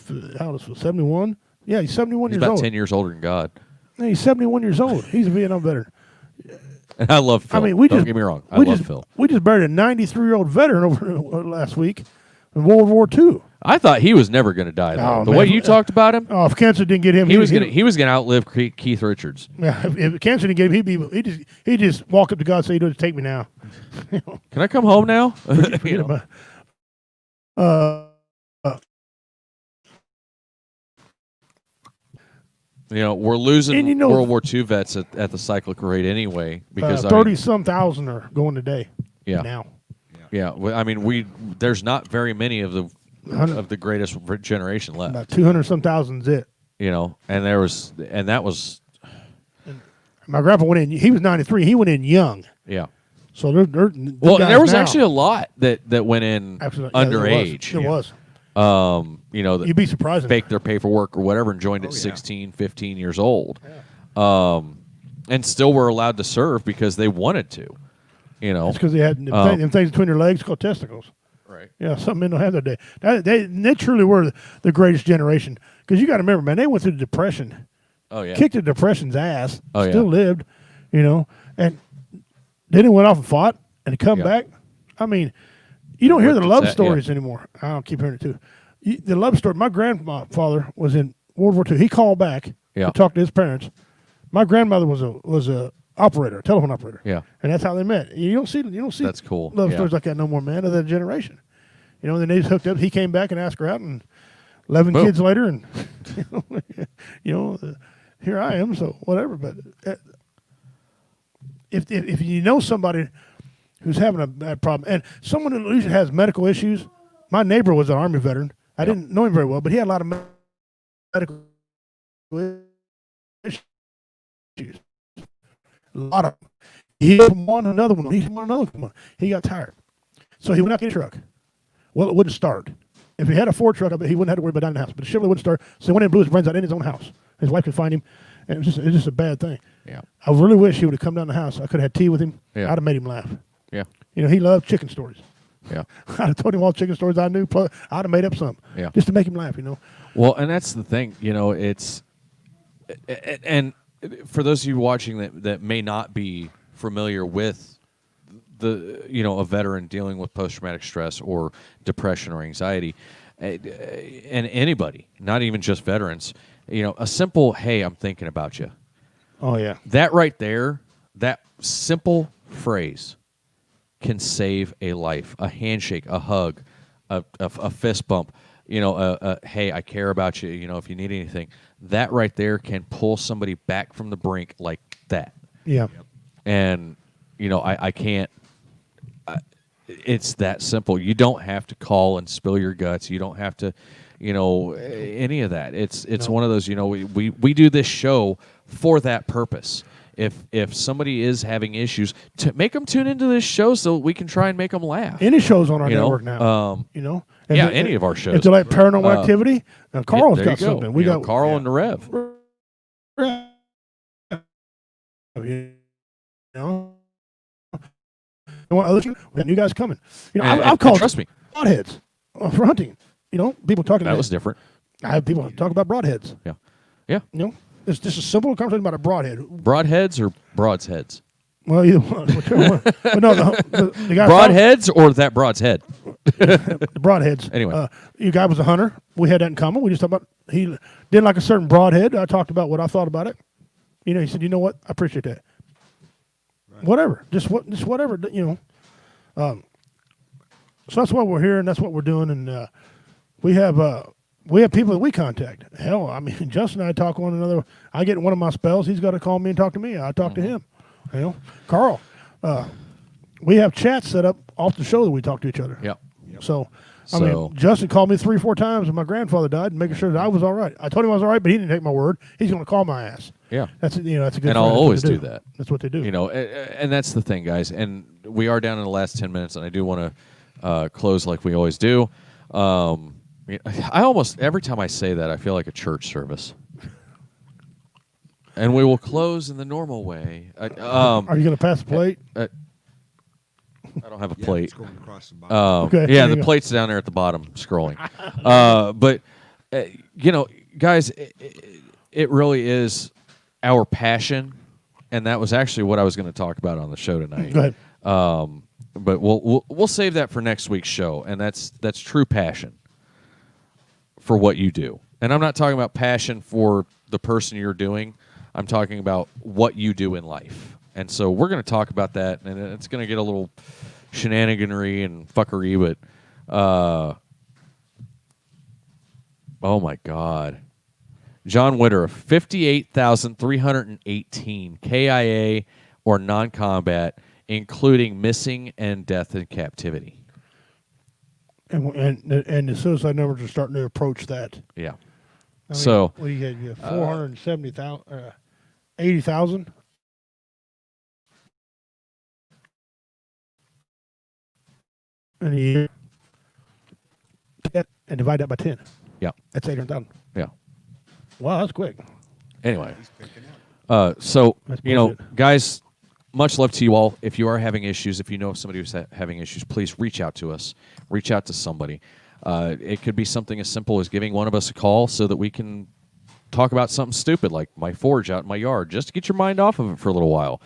71? Yeah, he's 71 He's years about old. 10 years older than God. Yeah, he's 71 years old. He's a Vietnam veteran. And I love Phil. I mean, Don't get me wrong. I we love just, Phil. We just buried a 93-year-old veteran over last week in World War II. I thought he was never going to die, though. Oh, The man. way you talked about him, Oh, if cancer didn't get him, he was gonna outlive Keith Richards. Yeah, if cancer didn't get him, he'd just walk up to God and say, "You don't take me now." Can I come home now? Forget about. We're losing And World War II vets at the cyclic rate anyway because 30-some thousand are going today. Yeah. Now. Yeah, I mean, there's not very many of the greatest generation left. About 200-some thousand's it. And that was My grandpa went in. He was 93. He went in young. yeah. So they're Well, guys there was now, actually a lot that went in absolutely, yeah, underage. There was. That You'd be surprised. faked their paperwork or whatever and joined at 16, 15 years old. Yeah. And still were allowed to serve because they wanted to. It's because they had them things between their legs called testicles. Right. Yeah, some men don't have that day. They truly were the greatest generation. Because you got to remember, man, they went through the Depression. Oh, yeah. Kicked the Depression's ass. Oh, still yeah. lived, and then he went off and fought and come back. I mean, you don't hear the love stories anymore. I don't keep hearing it too. The love story. My grandfather was in World War II. He called back to talk to his parents. My grandmother was a operator, a telephone operator. Yeah. And that's how they met. You don't see That's cool. love Yeah. stories like that no more, man, of that generation. Then they just hooked up. He came back and asked her out, and 11 Boom. kids later, and here I am. So whatever. But if you know somebody who's having a bad problem, and someone who usually has medical issues, my neighbor was an Army veteran. I didn't know him very well, but he had a lot of medical issues. A lot of them. He hit from one, another one. He hit one, another one. He got tired. So he went out to get a truck. Well, it wouldn't start. If he had a Ford truck, he wouldn't have to worry about that in the house. But the Chevrolet wouldn't start. So he went in and blew his brains out in his own house. His wife could find him. And it was just a bad thing. Yeah. I really wish he would have come down the house. I could have had tea with him. Yeah. I'd have made him laugh. Yeah. He loved chicken stories. Yeah. I'd have told him all the chicken stories I knew. Plus, I'd have made up some. Yeah. Just to make him laugh, Well, and that's the thing, it's, and for those of you watching that may not be familiar with a veteran dealing with post-traumatic stress or depression or anxiety, and anybody, not even just veterans, a simple, hey, I'm thinking about you. Oh, yeah. That right there, that simple phrase can save a life. A handshake, a hug, a fist bump, hey, I care about you, if you need anything. That right there can pull somebody back from the brink like that. Yeah. And, I can't, it's that simple. You don't have to call and spill your guts. You don't have to, any of that. It's one of those, we do this show for that purpose. If somebody is having issues, to make them tune into this show so we can try and make them laugh. Any shows on our network now, any of our shows. If they're like Paranormal Activity, Carl's there got you go. something. We got Carl and the Rev. We got new guys coming. And I've called trust me, broadheads for hunting. People talking. that was different. I have people talk about broadheads. Yeah. It's just a simple conversation about a broadhead. Broadheads or broads heads? Well, either one, whichever one. But no, the guy Broadheads or that broad's head? the broadheads. Anyway. Your guy was a hunter. We had that in common. We just talked about he didn't like a certain broadhead. I talked about what I thought about it. He said, I appreciate that. Right. Whatever, just whatever. So that's why we're here, and that's what we're doing, and we have people that we contact. Hell, I mean, Justin and I talk one another. I get one of my spells. He's got to call me and talk to me. I talk to him. Carl, we have chats set up off the show that we talk to each other. Yeah. So, I So- mean, Justin called me 3-4 times when my grandfather died, and making sure that I was all right. I told him I was all right, but he didn't take my word. He's going to call my ass. Yeah. That's a good. And I'll friend. That's what always they do that. That's what they do. You know, and that's the thing, guys. And we are down in the last 10 minutes, and I do want to close like we always do. I almost, every time I say that, I feel like a church service. And we will close in the normal way. Are you going to pass the plate? I don't have a Yeah, plate. it's going across the bottom. Okay, Yeah, there you the go. plate's down there at the bottom, scrolling. But you know, guys, it really is our passion, and that was actually what I was going to talk about on the show tonight. Go ahead. But we'll save that for next week's show, and that's true passion for what you do. And I'm not talking about passion for the person you're doing. I'm talking about what you do in life. And so we're going to talk about that, and it's going to get a little shenaniganery and fuckery, but oh my God. John Witter, 58,318 KIA or non-combat, including missing and death in captivity. And the suicide numbers are starting to approach that. Yeah. I mean, So, what do you get? You have 470,000, 80,000. In a year. And divide that by 10. yeah. That's 800,000. Yeah. Wow, that's quick. Anyway, He's picking up. so, That's you know, bullshit. guys, much love to you all. If you are having issues, if you know of somebody who's having issues, please reach out to us. Reach out to somebody. It could be something as simple as giving one of us a call so that we can talk about something stupid like my forge out in my yard, just to get your mind off of it for a little while.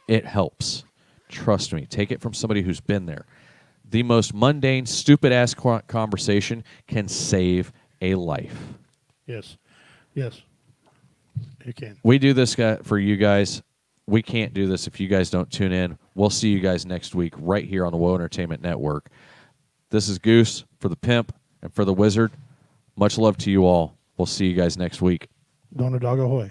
It helps. Trust me. Take it from somebody who's been there. The most mundane, stupid-ass conversation can save a life. Yes. Yes. You can. We do this for you guys. We can't do this if you guys don't tune in. We'll see you guys next week right here on the Woe Entertainment Network. This is Goose for the Pimp and for the Wizard. Much love to you all. We'll see you guys next week. Donna Dog Ahoy.